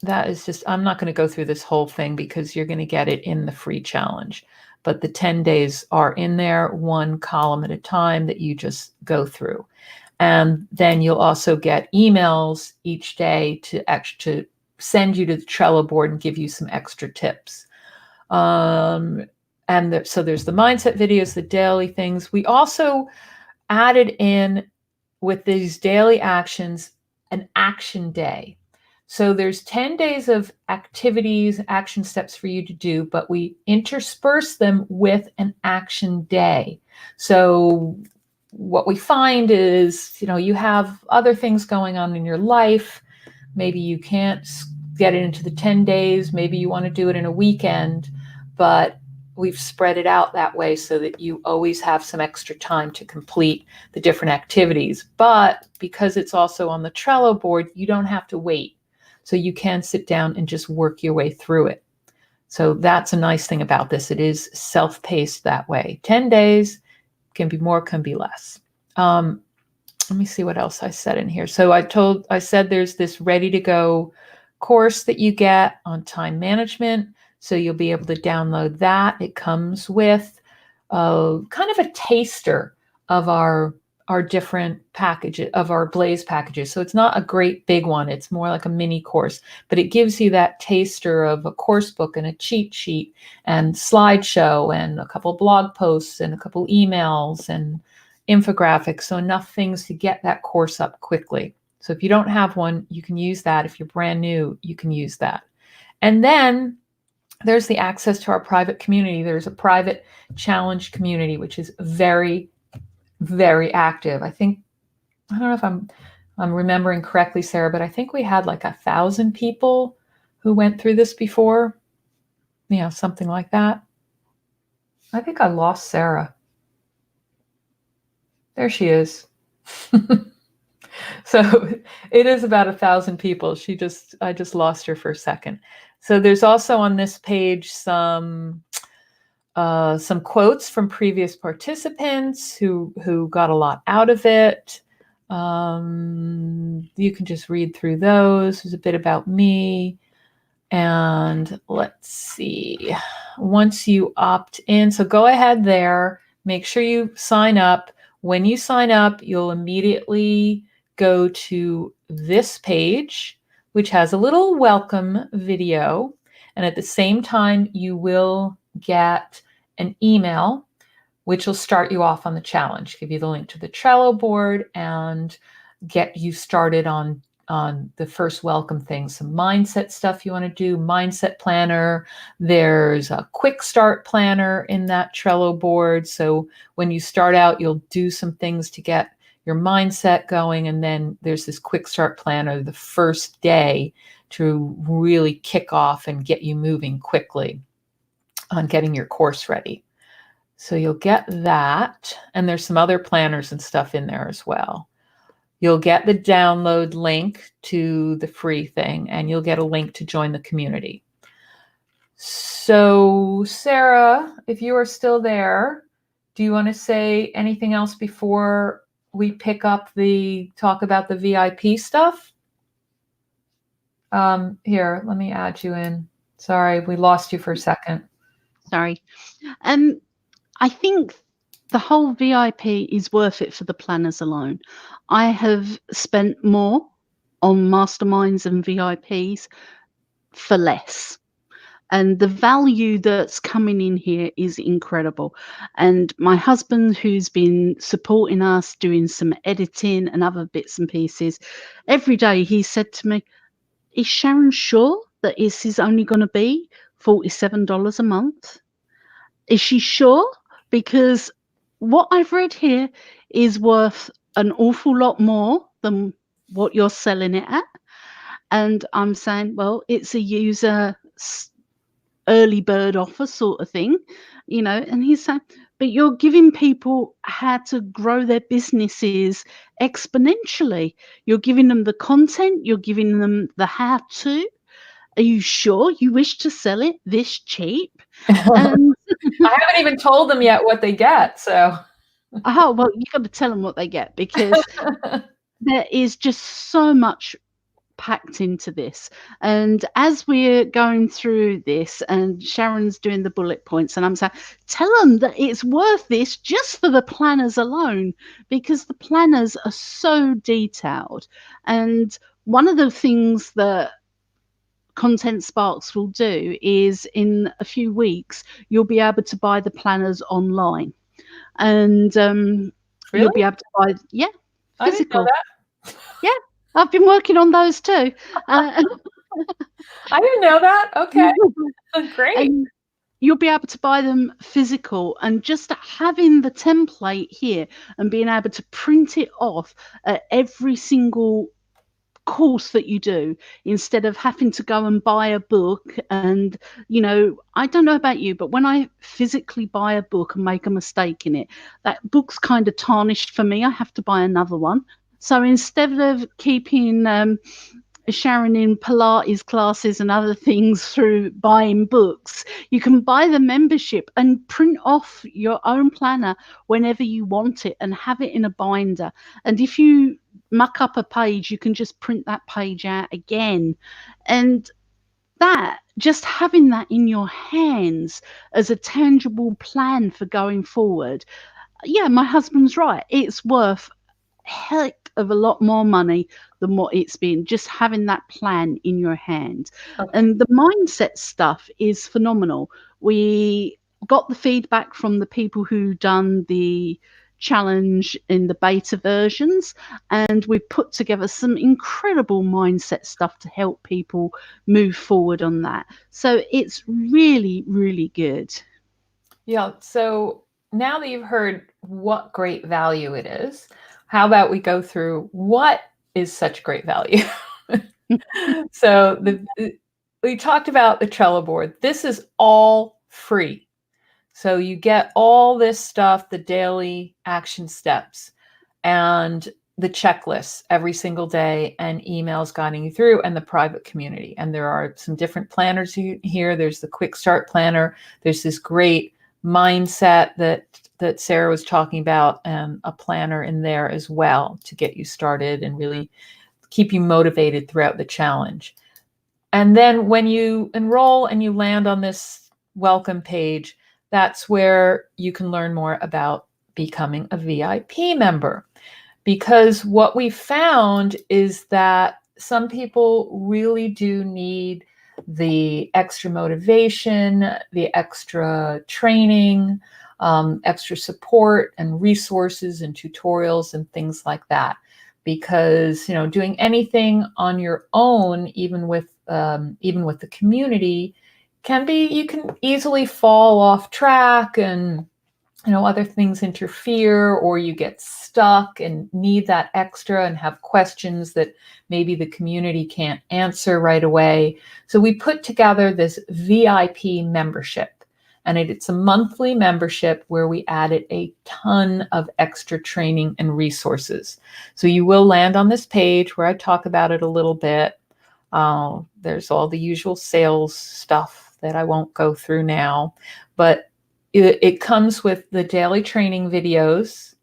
that is just, I'm not going to go through this whole thing because you're going to get it in the free challenge, but the 10 days are in there, one column at a time that you just go through. And then you'll also get emails each day to send you to the Trello board and give you some extra tips. So there's the mindset videos, the daily things. We also added in with these daily actions an action day. So there's 10 days of activities, action steps for you to do, but we intersperse them with an action day. So what we find is, you have other things going on in your life. Maybe you can't get it into the 10 days. Maybe you want to do it in a weekend, but we've spread it out that way so that you always have some extra time to complete the different activities. But because it's also on the Trello board, you don't have to wait. So you can sit down and just work your way through it. So that's a nice thing about this. It is self-paced that way. 10 days, can be more, can be less. Let me see what else I said in here. So I said there's this ready to go course that you get on time management. So you'll be able to download that. It comes with kind of a taster of our our different packages of our Blaze packages. So it's not a great big one. It's more like a mini course, but it gives you that taster of a course book and a cheat sheet and slideshow and a couple blog posts and a couple emails and infographics. So enough things to get that course up quickly. So if you don't have one, you can use that. If you're brand new, you can use that. And then there's the access to our private community. There's a private challenge community, which is very, very active. I don't know if I'm remembering correctly, Sarah, but I think we had like 1,000 people who went through this before. Yeah, something like that. I think I lost Sarah. There she is. So it is about 1,000 people. I just lost her for a second. So there's also on this page some quotes from previous participants who got a lot out of it. You can just read through those. There's a bit about me. And let's see, once you opt in, so go ahead there, make sure you sign up. When you sign up, you'll immediately go to this page, which has a little welcome video. And at the same time, you will get an email, which will start you off on the challenge, give you the link to the Trello board and get you started on the first welcome things, some mindset stuff you want to do, mindset planner. There's a quick start planner in that Trello board. So when you start out, you'll do some things to get your mindset going. And then there's this quick start planner the first day to really kick off and get you moving quickly on getting your course ready. So you'll get that. And there's some other planners and stuff in there as well. You'll get the download link to the free thing, and you'll get a link to join the community. So, Sarah, if you are still there, do you want to say anything else before we pick up talk about the VIP stuff? Here, let me add you in. Sorry, we lost you for a second. Sorry. I think the whole VIP is worth it for the planners alone. I have spent more on masterminds and VIPs for less. And the value that's coming in here is incredible. And my husband, who's been supporting us, doing some editing and other bits and pieces, every day he said to me, is Sharon sure that this is only going to be $47 a month? Is she sure? Because what I've read here is worth an awful lot more than what you're selling it at. And I'm saying, well, it's a user early bird offer sort of thing, and he's saying, but you're giving people how to grow their businesses exponentially. You're giving them the content, you're giving them the how to. Are you sure you wish to sell it this cheap? And I haven't even told them yet what they get. So, oh, well, you got to tell them what they get, because there is just so much packed into this. And as we're going through this and Sharon's doing the bullet points, and I'm saying, tell them that it's worth this just for the planners alone, because the planners are so detailed. And one of the things that Content Sparks will do is in a few weeks you'll be able to buy the planners online, and really? You'll be able to buy physical. I didn't know that. Yeah, I've been working on those too. I didn't know that. Okay. Great. And you'll be able to buy them physical, and just having the template here and being able to print it off at every single course that you do, instead of having to go and buy a book. And I don't know about you, but when I physically buy a book and make a mistake in it, that book's kind of tarnished for me. I have to buy another one. So instead of keeping Sharon in Pilates classes and other things through buying books, you can buy the membership and print off your own planner whenever you want it and have it in a binder. And if you muck up a page, you can just print that page out again. And that, just having that in your hands as a tangible plan for going forward, yeah, my husband's right, it's worth heck of a lot more money than what it's been, just having that plan in your hand. Okay. And the mindset stuff is phenomenal. We got the feedback from the people who done the challenge in the beta versions, and we put together some incredible mindset stuff to help people move forward on that. So it's really, really good. Yeah. So now that you've heard what great value it is, how about we go through what is such great value? So we talked about the Trello board. This is all free. So you get all this stuff, the daily action steps and the checklists every single day, and emails guiding you through, and the private community. And there are some different planners here. There's the quick start planner. There's this great mindset that Sarah was talking about, and a planner in there as well to get you started and really keep you motivated throughout the challenge. And then when you enroll and you land on this welcome page, that's where you can learn more about becoming a VIP member. Because what we found is that some people really do need the extra motivation, the extra training, extra support and resources and tutorials and things like that. Because doing anything on your own, even with the community, you can easily fall off track, and other things interfere, or you get stuck and need that extra and have questions that maybe the community can't answer right away. So we put together this VIP membership, and it's a monthly membership where we added a ton of extra training and resources. So you will land on this page where I talk about it a little bit. There's all the usual sales stuff that I won't go through now, but it comes with the daily training videos.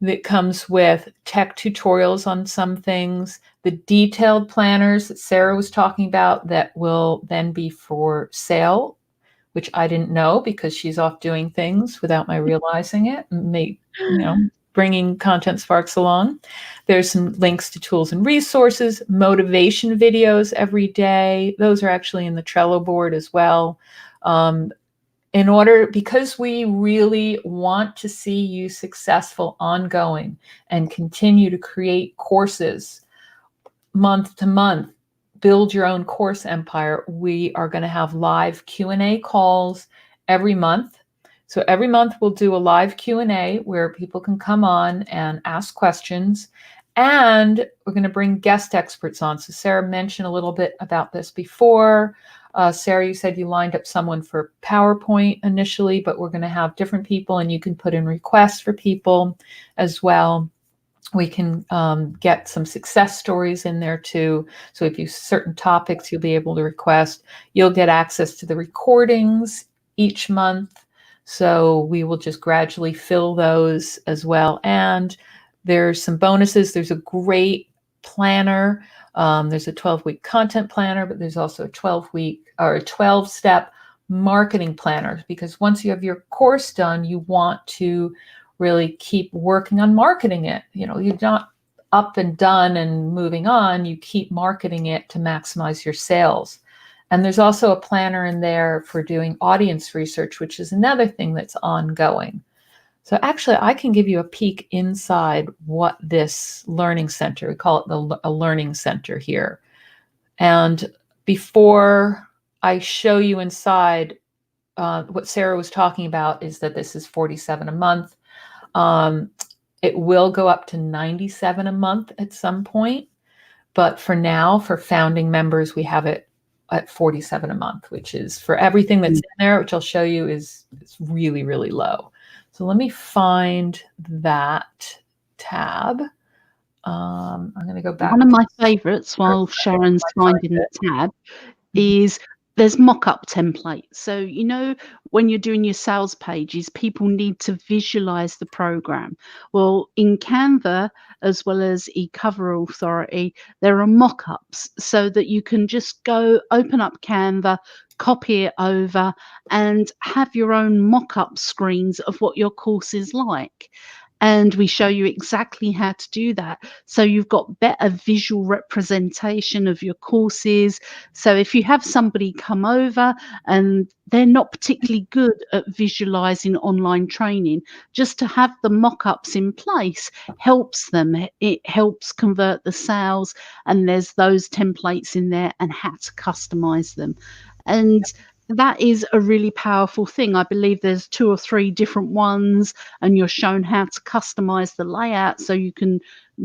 It comes with tech tutorials on some things, the detailed planners that Sarah was talking about that will then be for sale, which I didn't know because she's off doing things without my realizing it, bringing Content Sparks along. There's some links to tools and resources, motivation videos every day. Those are actually in the Trello board as well. Because we really want to see you successful ongoing and continue to create courses month to month, build your own course empire, we are going to have live Q&A calls every month. So every month we'll do a live Q&A where people can come on and ask questions, and we're going to bring guest experts on. So Sarah mentioned a little bit about this before. Sarah, you said you lined up someone for PowerPoint initially, but we're going to have different people, and you can put in requests for people as well. We can get some success stories in there too. So if you certain topics, you'll be able to request. You'll get access to the recordings each month. So we will just gradually fill those as well. And there's some bonuses. There's a great planner. There's a 12-week content planner, but there's also a 12-week or a 12-step marketing planner, because once you have your course done, you want to really keep working on marketing it. You're not up and done and moving on. You keep marketing it to maximize your sales. And there's also a planner in there for doing audience research, which is another thing that's ongoing. So actually, I can give you a peek inside what this learning center, we call it a learning center here. And before I show you inside, what Sarah was talking about is that this is $47 a month. It will go up to $97 a month at some point. But for now, for founding members, we have it at $47 a month, which is for everything that's in there, which I'll show you is really, really low. So let me find that tab. I'm going to go back. One of my favorites while Sharon's finding the tab is there's Mockup Templates. So, when you're doing your sales pages, people need to visualize the program. Well, in Canva, as well as eCover Authority, there are mockups so that you can just go open up Canva, copy it over, and have your own mock-up screens of what your course is like. And we show you exactly how to do that. So you've got better visual representation of your courses. So if you have somebody come over and they're not particularly good at visualizing online training, just to have the mock-ups in place helps them. It helps convert the sales, and there's those templates in there and how to customize them. And that is a really powerful thing. I believe there's 2 or 3 different ones, and you're shown how to customize the layout so you can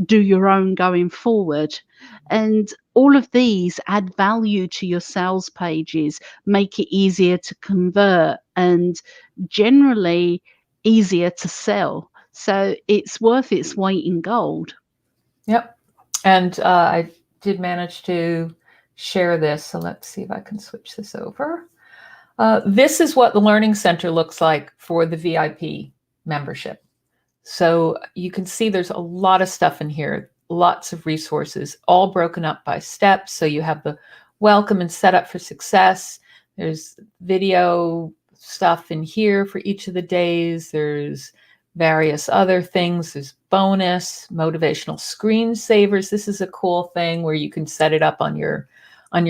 do your own going forward. And all of these add value to your sales pages, make it easier to convert, and generally easier to sell. So it's worth its weight in gold. Yep. And I did manage to share this. So let's see if I can switch this over. This is what the Learning Center looks like for the VIP membership. So you can see there's a lot of stuff in here, lots of resources, all broken up by steps. So you have the welcome and setup for success. There's video stuff in here for each of the days. There's various other things. There's bonus, motivational screensavers. This is a cool thing where you can set it up on your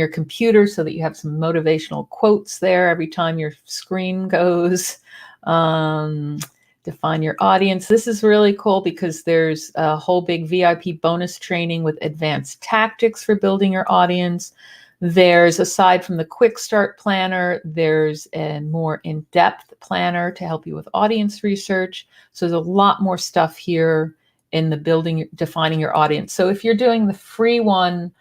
computer so that you have some motivational quotes there every time your screen goes. Define your audience. This is really cool because there's a whole big VIP bonus training with advanced tactics for building your audience. There's, aside from the quick start planner, there's a more in-depth planner to help you with audience research. So there's a lot more stuff here in the defining your audience. So if you're doing the free one,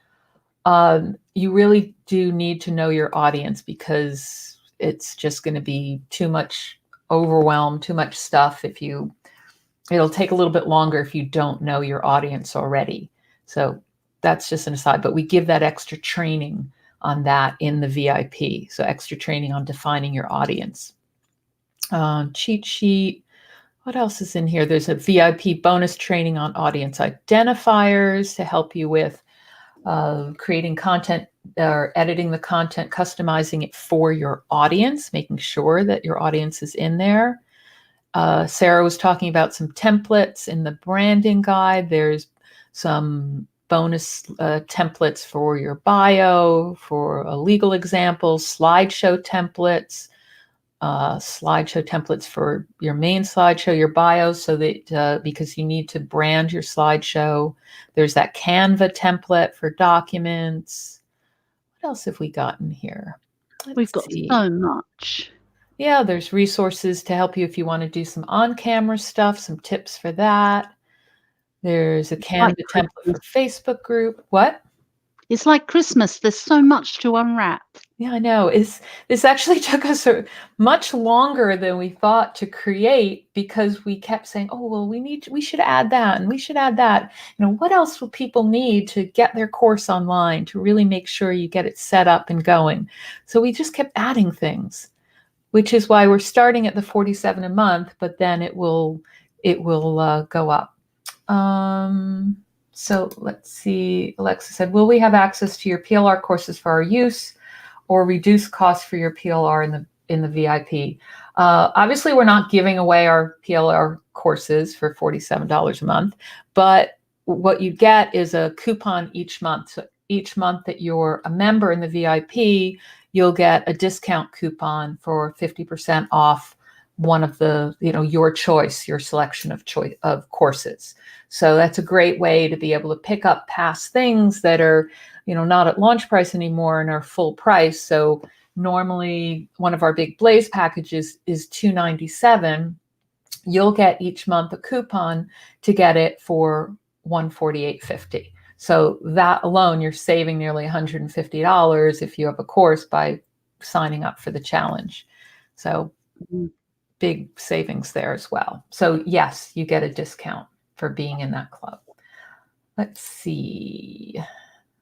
you really do need to know your audience, because it's just going to be too much overwhelm, too much stuff. It'll take a little bit longer if you don't know your audience already. So that's just an aside, but we give that extra training on that in the VIP. So extra training on defining your audience. Cheat sheet. What else is in here? There's a VIP bonus training on audience identifiers to help you with creating content or editing the content, customizing it for your audience, making sure that your audience is in there. Sarah was talking about some templates in the branding guide. There's some bonus templates for your bio, for a legal example, slideshow templates for your main slideshow, your bio, so that because you need to brand your slideshow. There's that Canva template for documents. What else have we got in here? We've got so much. Yeah, there's resources to help you if you want to do some on-camera stuff, some tips for that. There's a Canva template for Facebook group. What? It's like Christmas. There's so much to unwrap. Yeah, I know. This actually took us much longer than we thought to create, because we kept saying, oh, well, we should add that and we should add that. What else will people need to get their course online, to really make sure you get it set up and going? So we just kept adding things, which is why we're starting at the $47 a month, but then it will go up. So let's see. Alexa said, will we have access to your PLR courses for our use, or reduce costs for your PLR in the VIP? Obviously, we're not giving away our PLR courses for $47 a month, but what you get is a coupon each month. So each month that you're a member in the VIP, you'll get a discount coupon for 50% off one of the, your choice, your selection of courses. So that's a great way to be able to pick up past things that are, not at launch price anymore and are full price. So normally one of our big Blaze packages is $297. You'll get each month a coupon to get it for $148.50. So that alone, you're saving nearly $150 if you have a course by signing up for the challenge. So big savings there as well. So yes, you get a discount for being in that club. Let's see.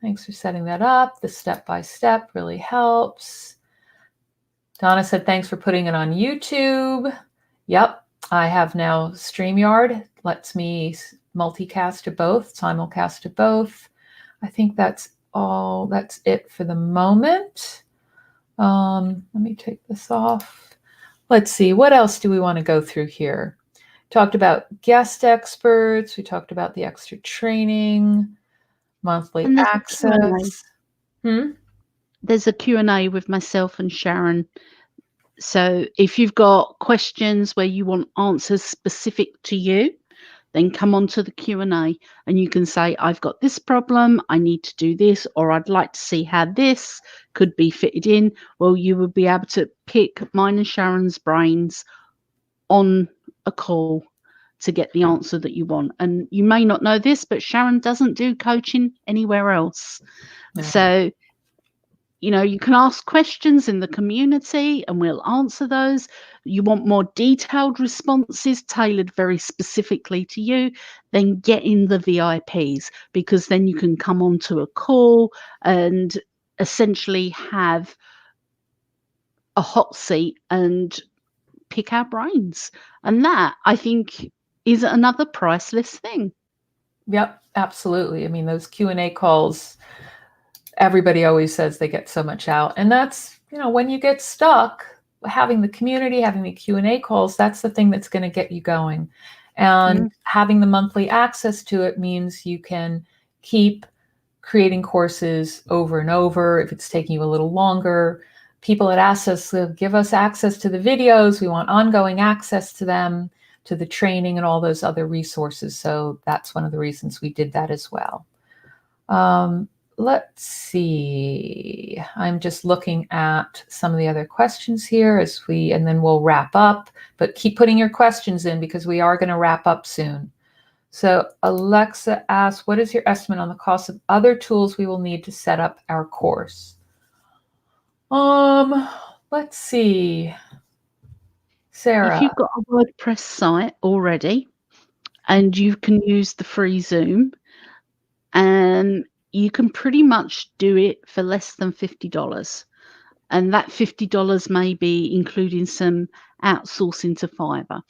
Thanks for setting that up. The step-by-step really helps. Donna said, thanks for putting it on YouTube. Yep, I have now StreamYard. Lets me multicast to both, simulcast to both. I think that's all. That's it for the moment. Let me take this off. Let's see, what else do we want to go through here? Talked about guest experts. We talked about the extra training, monthly And there's a access. There's a Q&A with myself and Sharon. So if you've got questions where you want answers specific to you, then come on to the Q&A and you can say, I've got this problem, I need to do this, or I'd like to see how this could be fitted in. Well, you will be able to pick mine and Sharon's brains on a call to get the answer that you want. And you may not know this, but Sharon doesn't do coaching anywhere else. No. So, you can ask questions in the community and we'll answer those. You want more detailed responses tailored very specifically to you, then get in the VIPs, because then you can come onto a call and essentially have a hot seat and pick our brains. And that, I think, is another priceless thing. Yep, absolutely. I mean, those Q&A calls, everybody always says they get so much out. And that's, when you get stuck, having the community, having the Q&A calls, that's the thing that's going to get you going. And having the monthly access to it means you can keep creating courses over and over. If it's taking you a little longer, people had asked us to give us access to the videos. We want ongoing access to them, to the training and all those other resources. So that's one of the reasons we did that as well. Let's see. I'm just looking at some of the other questions here and then we'll wrap up, but keep putting your questions in because we are going to wrap up soon. So Alexa asks, what is your estimate on the cost of other tools we will need to set up our course? Let's see. Sarah. If you've got a WordPress site already and you can use the free Zoom, and you can pretty much do it for less than $50. And that $50 may be including some outsourcing to Fiverr.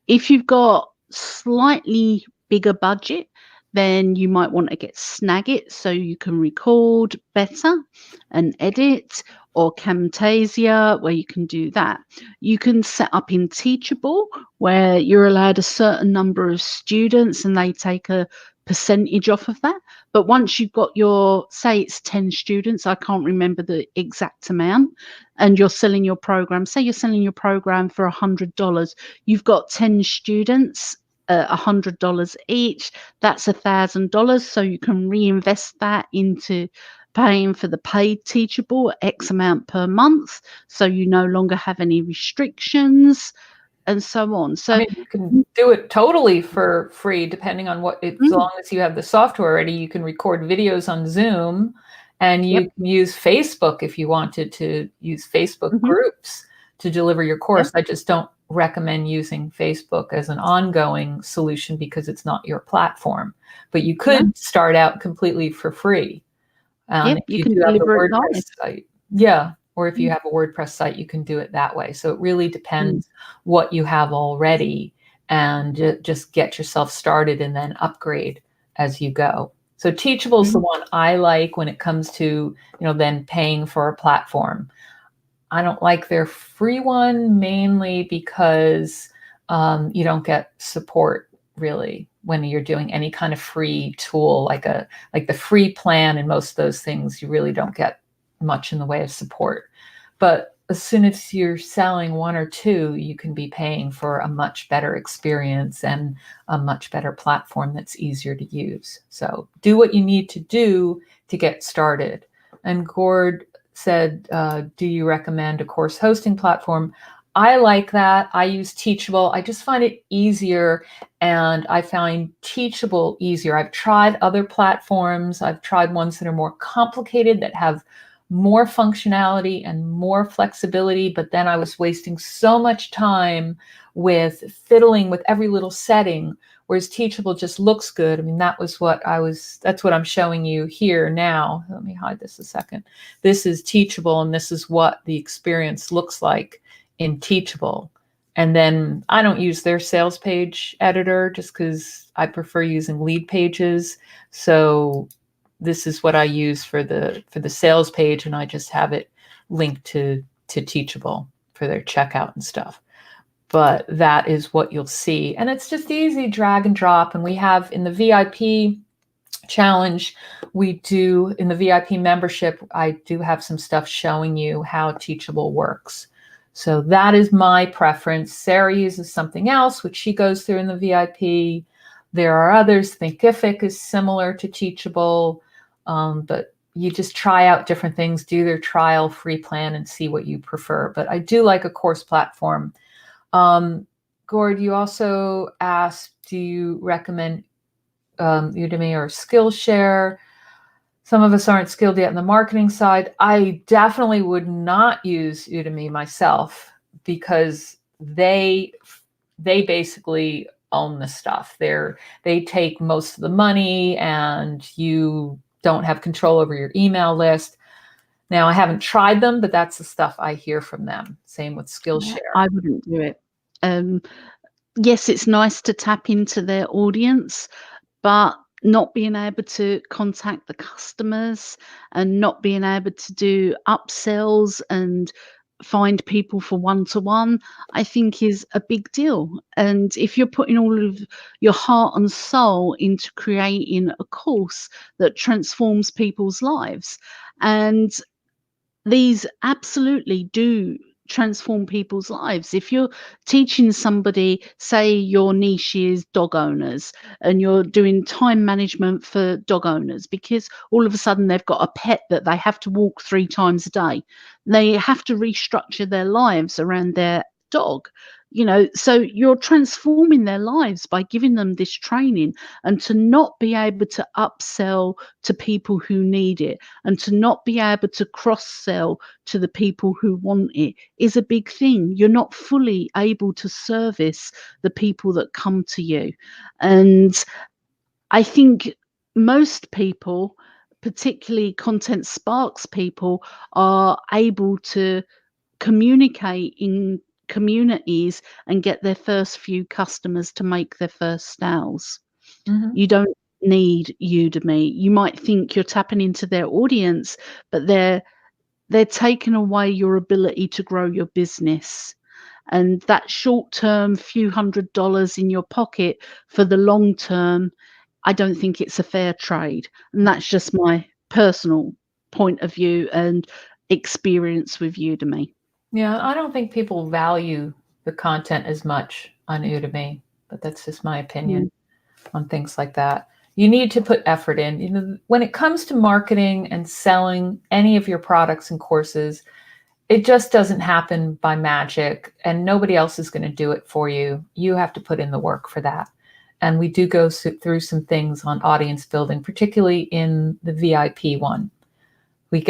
If you've got slightly bigger budget, then you might want to get Snagit so you can record better and edit, or Camtasia where you can do that. You can set up in Teachable where you're allowed a certain number of students and they take a percentage off of that. But once you've got say it's 10 students, I can't remember the exact amount, and you're selling your program, say you're selling your program for $100, you've got 10 students, $100 each, that's $1,000. So you can reinvest that into paying for the paid Teachable X amount per month. So you no longer have any restrictions and so on. So you can do it totally for free, depending on as long as you have the software already. You can record videos on Zoom, and you can use Facebook if you wanted to use Facebook groups to deliver your course. I just don't recommend using Facebook as an ongoing solution because it's not your platform. But you could start out completely for free. If you can have a WordPress site. Yeah. Or if you have a WordPress site, you can do it that way. So it really depends what you have already, and just get yourself started and then upgrade as you go. So Teachable is the one I like when it comes to, then paying for a platform. I don't like their free one mainly because you don't get support really when you're doing any kind of free tool, like the free plan and most of those things. You really don't get much in the way of support. But as soon as you're selling one or two, you can be paying for a much better experience and a much better platform that's easier to use. So do what you need to do to get started. And Gord said, do you recommend a course hosting platform? I like that. I use Teachable. I just find it easier, and I find Teachable easier. I've tried other platforms. I've tried ones that are more complicated, that have more functionality and more flexibility, but then I was wasting so much time with fiddling with every little setting, whereas Teachable just looks good. I mean, that's what I'm showing you here now. Let me hide this a second. This is Teachable, and this is what the experience looks like in Teachable. And then I don't use their sales page editor just because I prefer using lead pages. So this is what I use for the sales page, and I just have it linked to Teachable for their checkout and stuff. but that is what you'll see. And it's just easy, drag and drop. And we have in the VIP challenge, we do in the VIP membership, I do have some stuff showing you how Teachable works. So that is my preference. Sarah uses something else, which she goes through in the VIP. There are others. Thinkific is similar to Teachable, but you just try out different things, do their trial free plan and see what you prefer. But I do like a course platform. Gord, you also asked, do you recommend Udemy or Skillshare? Some of us aren't skilled yet in the marketing side. I definitely would not use Udemy myself because they basically own the stuff. They take most of the money and you don't have control over your email list. Now, I haven't tried them, but that's the stuff I hear from them. Same with Skillshare. I wouldn't do it. Yes, it's nice to tap into their audience, but not being able to contact the customers and not being able to do upsells and find people for one-to-one, I think is a big deal. And if you're putting all of your heart and soul into creating a course that transforms people's lives, and these absolutely do transform people's lives. If you're teaching somebody, say your niche is dog owners, and you're doing time management for dog owners because all of a sudden they've got a pet that they have to walk 3 times a day, they have to restructure their lives around their dog. So you're transforming their lives by giving them this training, and to not be able to upsell to people who need it and to not be able to cross sell to the people who want it is a big thing. You're not fully able to service the people that come to you. And I think most people, particularly Content Sparks people, are able to communicate in communities and get their first few customers to make their first sales. Mm-hmm. You don't need Udemy. You might think you're tapping into their audience, but they're taking away your ability to grow your business. And that short term few $100s in your pocket for the long term, I don't think it's a fair trade. And that's just my personal point of view and experience with Udemy. Yeah, I don't think people value the content as much on Udemy, but that's just my opinion on things like that. You need to put effort in. When it comes to marketing and selling any of your products and courses, it just doesn't happen by magic, and nobody else is going to do it for you. You have to put in the work for that. And we do go through some things on audience building, particularly in the VIP one. We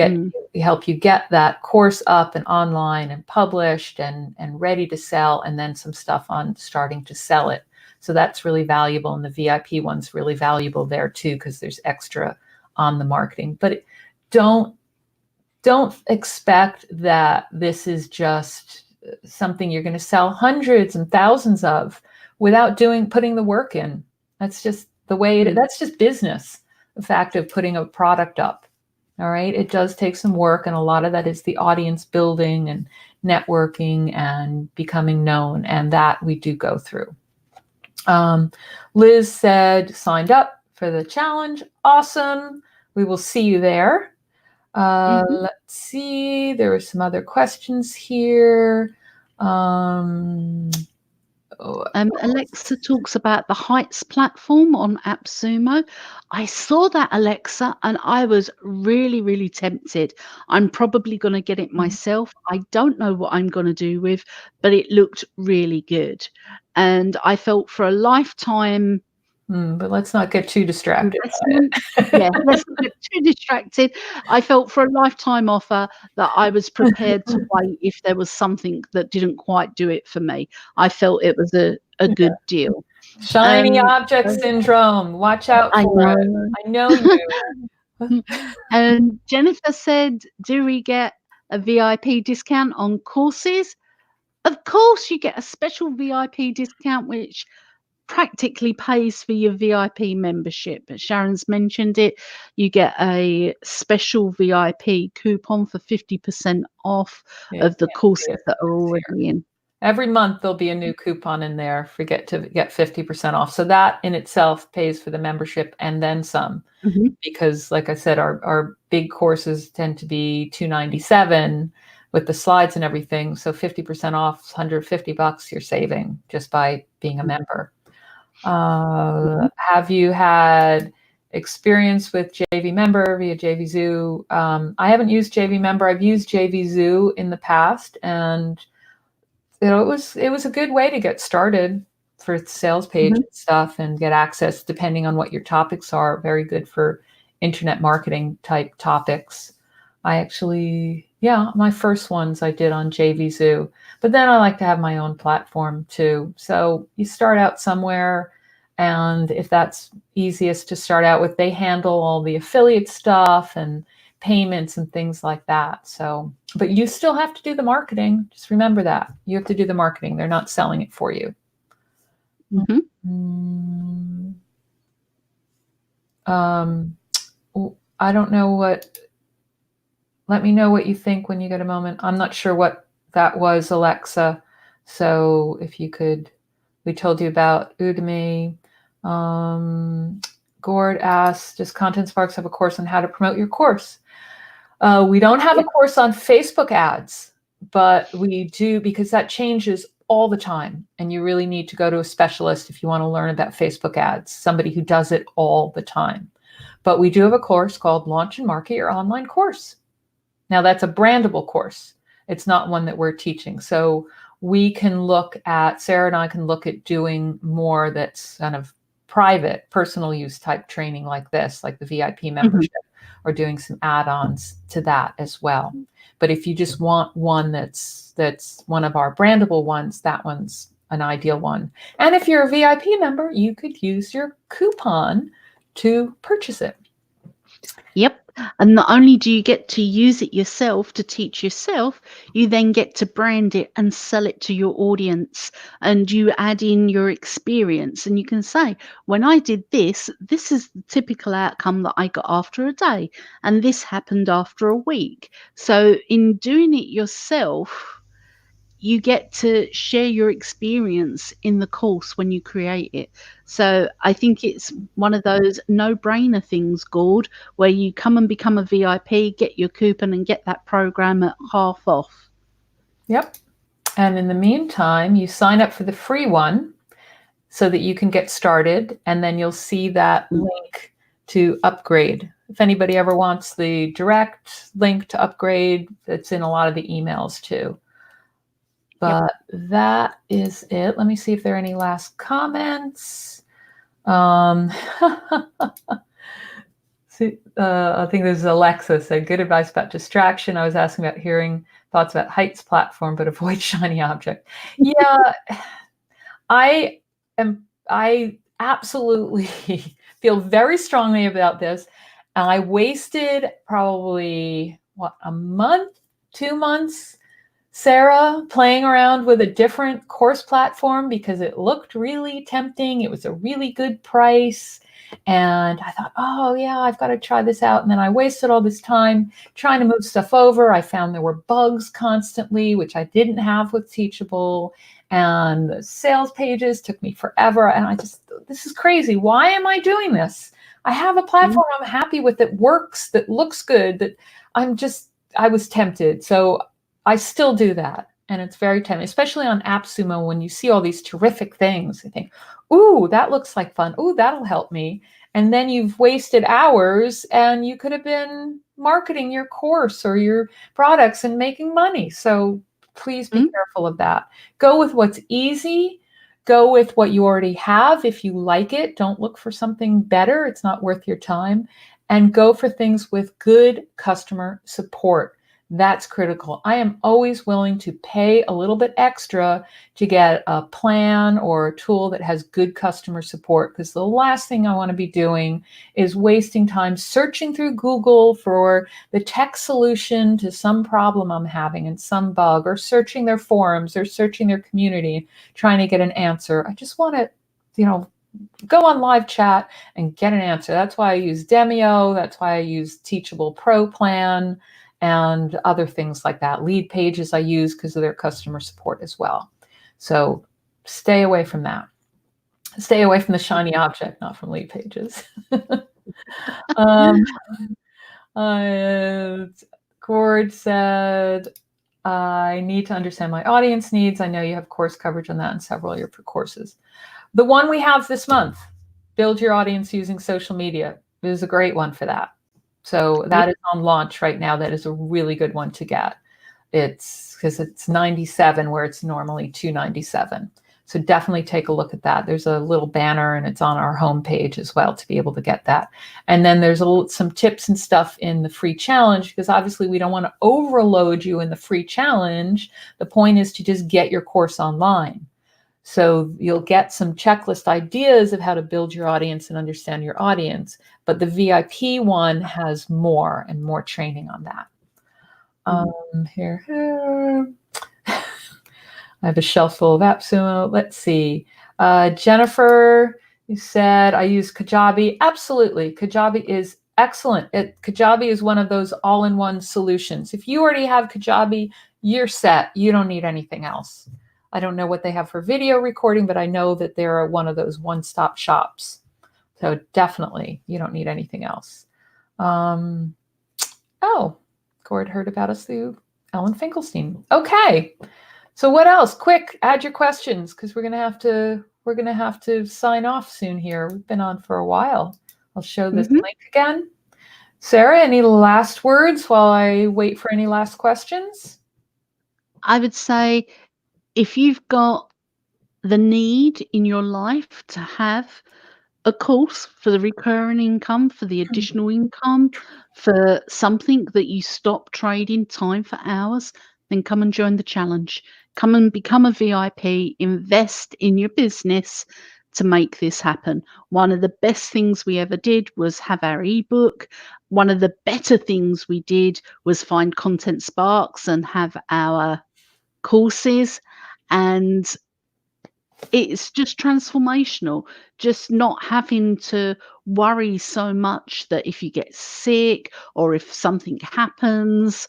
help you get that course up and online and published and ready to sell, and then some stuff on starting to sell it. So that's really valuable. And the VIP one's really valuable there too, because there's extra on the marketing. But don't expect that this is just something you're going to sell hundreds and thousands of without putting the work in. That's just the way that's just business. The fact of putting a product up. All right. It does take some work. And a lot of that is the audience building and networking and becoming known. And that we do go through. Liz said, signed up for the challenge. Awesome. We will see you there. Let's see. There were some other questions here. Alexa talks about the Heights platform on AppSumo. I saw that, Alexa, and I was really, really tempted. I'm probably going to get it myself. I don't know what I'm going to do with, but it looked really good. And I felt for a lifetime. But let's not get too distracted. Yeah, let's not get too distracted. I felt for a lifetime offer that I was prepared to wait if there was something that didn't quite do it for me. I felt it was a good deal. Shiny object syndrome. Watch out for it. I know you. And Jennifer said, do we get a VIP discount on courses? Of course, you get a special VIP discount, which practically pays for your VIP membership. Sharon's mentioned it. You get a special VIP coupon for 50% off of the courses that are already in. Every month there'll be a new coupon in there for get 50% off. So that in itself pays for the membership and then some. Mhm. Because like I said, our big courses tend to be $297 with the slides and everything. So 50% off, $150 you're saving just by being a member. Have you had experience with JV Member via JVZoo? I haven't used JV Member. I've used JVZoo in the past, and it was a good way to get started for sales page and stuff and get access depending on what your topics are. Very good for internet marketing type topics. I actually, my first ones I did on JVZoo, but then I like to have my own platform too. So you start out somewhere, and if that's easiest to start out with, they handle all the affiliate stuff and payments and things like that. So, but you still have to do the marketing. Just remember that. You have to do the marketing. They're not selling it for you. I don't know what, let me know what you think when you get a moment. I'm not sure what that was, Alexa. So if you could, we told you about Udemy. Gord asks, does Content Sparks have a course on how to promote your course? We don't have a course on Facebook ads, but we do, because that changes all the time. And you really need to go to a specialist if you want to learn about Facebook ads, somebody who does it all the time. But we do have a course called Launch and Market Your Online Course. Now that's a brandable course. It's not one that we're teaching. So we can look at, Sarah and I can look at doing more that's kind of private, personal use type training like this, like the VIP membership, or doing some add-ons to that as well. But if you just want one that's one of our brandable ones, that one's an ideal one. And if you're a VIP member, you could use your coupon to purchase it. Yep. And not only do you get to use it yourself to teach yourself, you then get to brand it and sell it to your audience, and you add in your experience, and you can say, when I did this, this is the typical outcome that I got after a day, and this happened after a week. So in doing it yourself, you get to share your experience in the course when you create it. So I think it's one of those no-brainer things, Gord, where you come and become a VIP, get your coupon, and get that program at half off. Yep. And in the meantime, you sign up for the free one so that you can get started, and then you'll see that link to upgrade. If anybody ever wants the direct link to upgrade, it's in a lot of the emails too. But that is it. Let me see if there are any last comments. I think this is Alexa said, good advice about distraction. I was asking about hearing thoughts about Heights platform, but avoid shiny object. Yeah, I absolutely feel very strongly about this. I wasted probably, a month, 2 months, Sarah, playing around with a different course platform because it looked really tempting. It was a really good price. And I thought, oh yeah, I've got to try this out. And then I wasted all this time trying to move stuff over. I found there were bugs constantly, which I didn't have with Teachable. And the sales pages took me forever. And this is crazy. Why am I doing this? I have a platform I'm happy with that works, that looks good, that I was tempted. So I still do that. And it's very tempting, especially on AppSumo, when you see all these terrific things. I think, ooh, that looks like fun. Ooh, that'll help me. And then you've wasted hours and you could have been marketing your course or your products and making money. So please be careful of that. Go with what's easy. Go with what you already have. If you like it, don't look for something better. It's not worth your time. And go for things with good customer support. That's critical. I am always willing to pay a little bit extra to get a plan or a tool that has good customer support, because the last thing I want to be doing is wasting time searching through Google for the tech solution to some problem I'm having and some bug, or searching their forums or searching their community, trying to get an answer. I just want to, go on live chat and get an answer. That's why I use Demio. That's why I use Teachable Pro Plan and other things like that. Lead Pages I use because of their customer support as well. So stay away from that. Stay away from the shiny object, not from lead pages. Cord said, I need to understand my audience needs. I know you have course coverage on that in several of your courses. The one we have this month, Build Your Audience Using Social Media, is a great one for that. So that is on launch right now. That is a really good one to get. It's because it's 97 where it's normally 297. So definitely take a look at that. There's a little banner and it's on our homepage as well to be able to get that. And then there's some tips and stuff in the free challenge, because obviously we don't want to overload you in the free challenge. The point is to just get your course online. So you'll get some checklist ideas of how to build your audience and understand your audience. But the VIP one has more and more training on that. Here. I have a shelf full of AppSumo. Let's see. Jennifer, you said, I use Kajabi. Absolutely. Kajabi is excellent. Kajabi is one of those all-in-one solutions. If you already have Kajabi, you're set. You don't need anything else. I don't know what they have for video recording, but I know that they're one of those one-stop shops. So definitely, you don't need anything else. Oh, Gord heard about us through Ellen Finkelstein. Okay. So what else? Quick, add your questions, because we're gonna have to sign off soon here. We've been on for a while. I'll show this link again. Sarah, any last words while I wait for any last questions? I would say if you've got the need in your life to have a course for the recurring income, for the additional income, for something that you stop trading time for hours, then come and join the challenge. Come and become a VIP, invest in your business to make this happen. One of the best things we ever did was have our ebook. One of the better things we did was find Content Sparks and have our courses. And it's just transformational, just not having to worry so much that if you get sick or if something happens,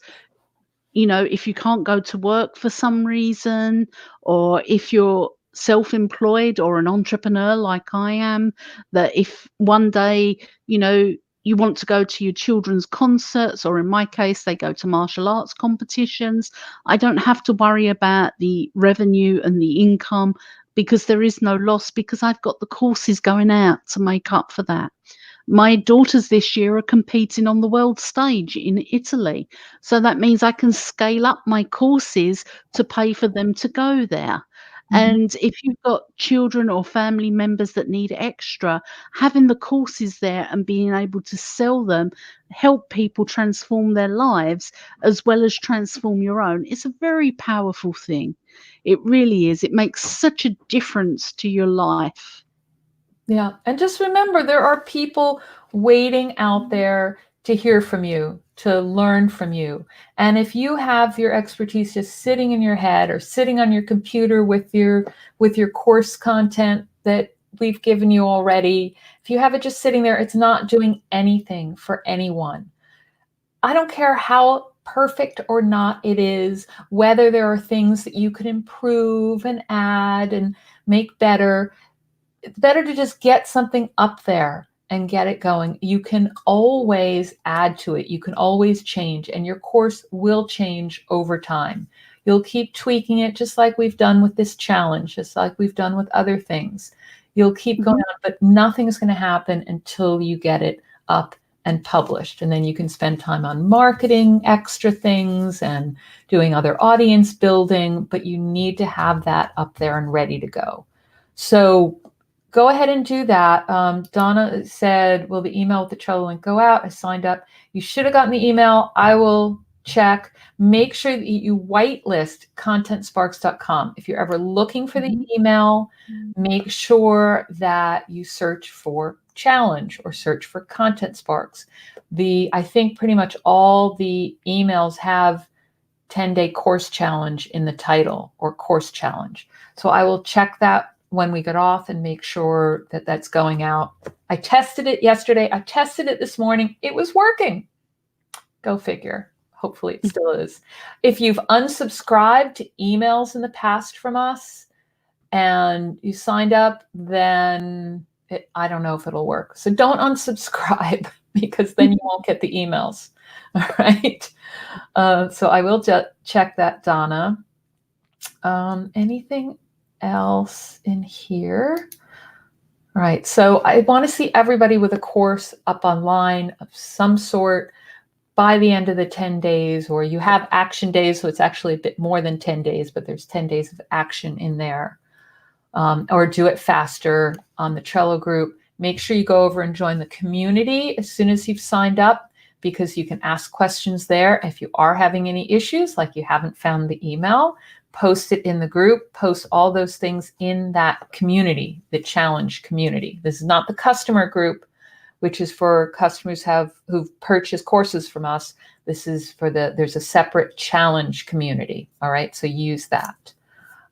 if you can't go to work for some reason, or if you're self-employed or an entrepreneur like I am, that if one day, you want to go to your children's concerts, or in my case, they go to martial arts competitions, I don't have to worry about the revenue and the income, because there is no loss, because I've got the courses going out to make up for that. My daughters this year are competing on the world stage in Italy. So that means I can scale up my courses to pay for them to go there. And if you've got children or family members that need extra, having the courses there and being able to sell them, help people transform their lives as well as transform your own, it's a very powerful thing. It really is. It makes such a difference to your life. Yeah. And just remember, there are people waiting out there to hear from you, to learn from you. And if you have your expertise just sitting in your head or sitting on your computer with your course content that we've given you already, if you have it just sitting there, it's not doing anything for anyone. I don't care how perfect or not it is, whether there are things that you could improve and add and make better. It's better to just get something up there and get it going. You can always add to it. You can always change, and your course will change over time. You'll keep tweaking it, just like we've done with this challenge, just like we've done with other things. You'll keep going on, but nothing is going to happen until you get it up and published. And then you can spend time on marketing extra things and doing other audience building, but you need to have that up there and ready to go. So go ahead and do that. Donna said, will the email with the Trello link go out? I signed up. You should have gotten the email. I will check. Make sure that you whitelist contentsparks.com. If you're ever looking for the email, make sure that you search for challenge or search for Content Sparks. I think pretty much all the emails have 10-day course challenge in the title or course challenge. So I will check that when we get off and make sure that that's going out. I tested it yesterday. I tested it this morning. It was working. Go figure. Hopefully it still is. If you've unsubscribed to emails in the past from us, and you signed up, then I don't know if it'll work. So don't unsubscribe because then you won't get the emails. All right. So I will check that, Donna. Anything else in here? All right. So I want to see everybody with a course up online of some sort by the end of the 10 days, or you have action days. So it's actually a bit more than 10 days, but there's 10 days of action in there. Or do it faster on the Trello group. Make sure you go over and join the community as soon as you've signed up, because you can ask questions there. If you are having any issues, like you haven't found the email, post it in the group, post all those things in that community, the challenge community. This is not the customer group, which is for customers who've purchased courses from us. This is for there's a separate challenge community. All right, so use that.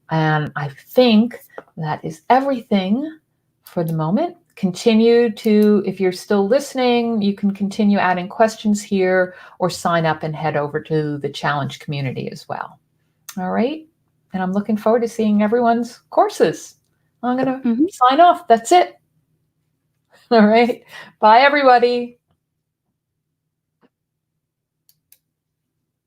And I think that is everything for the moment. Continue to, if you're still listening, you can continue adding questions here or sign up and head over to the challenge community as well. All right. And I'm looking forward to seeing everyone's courses. I'm going to sign off. That's it. All right. Bye, everybody.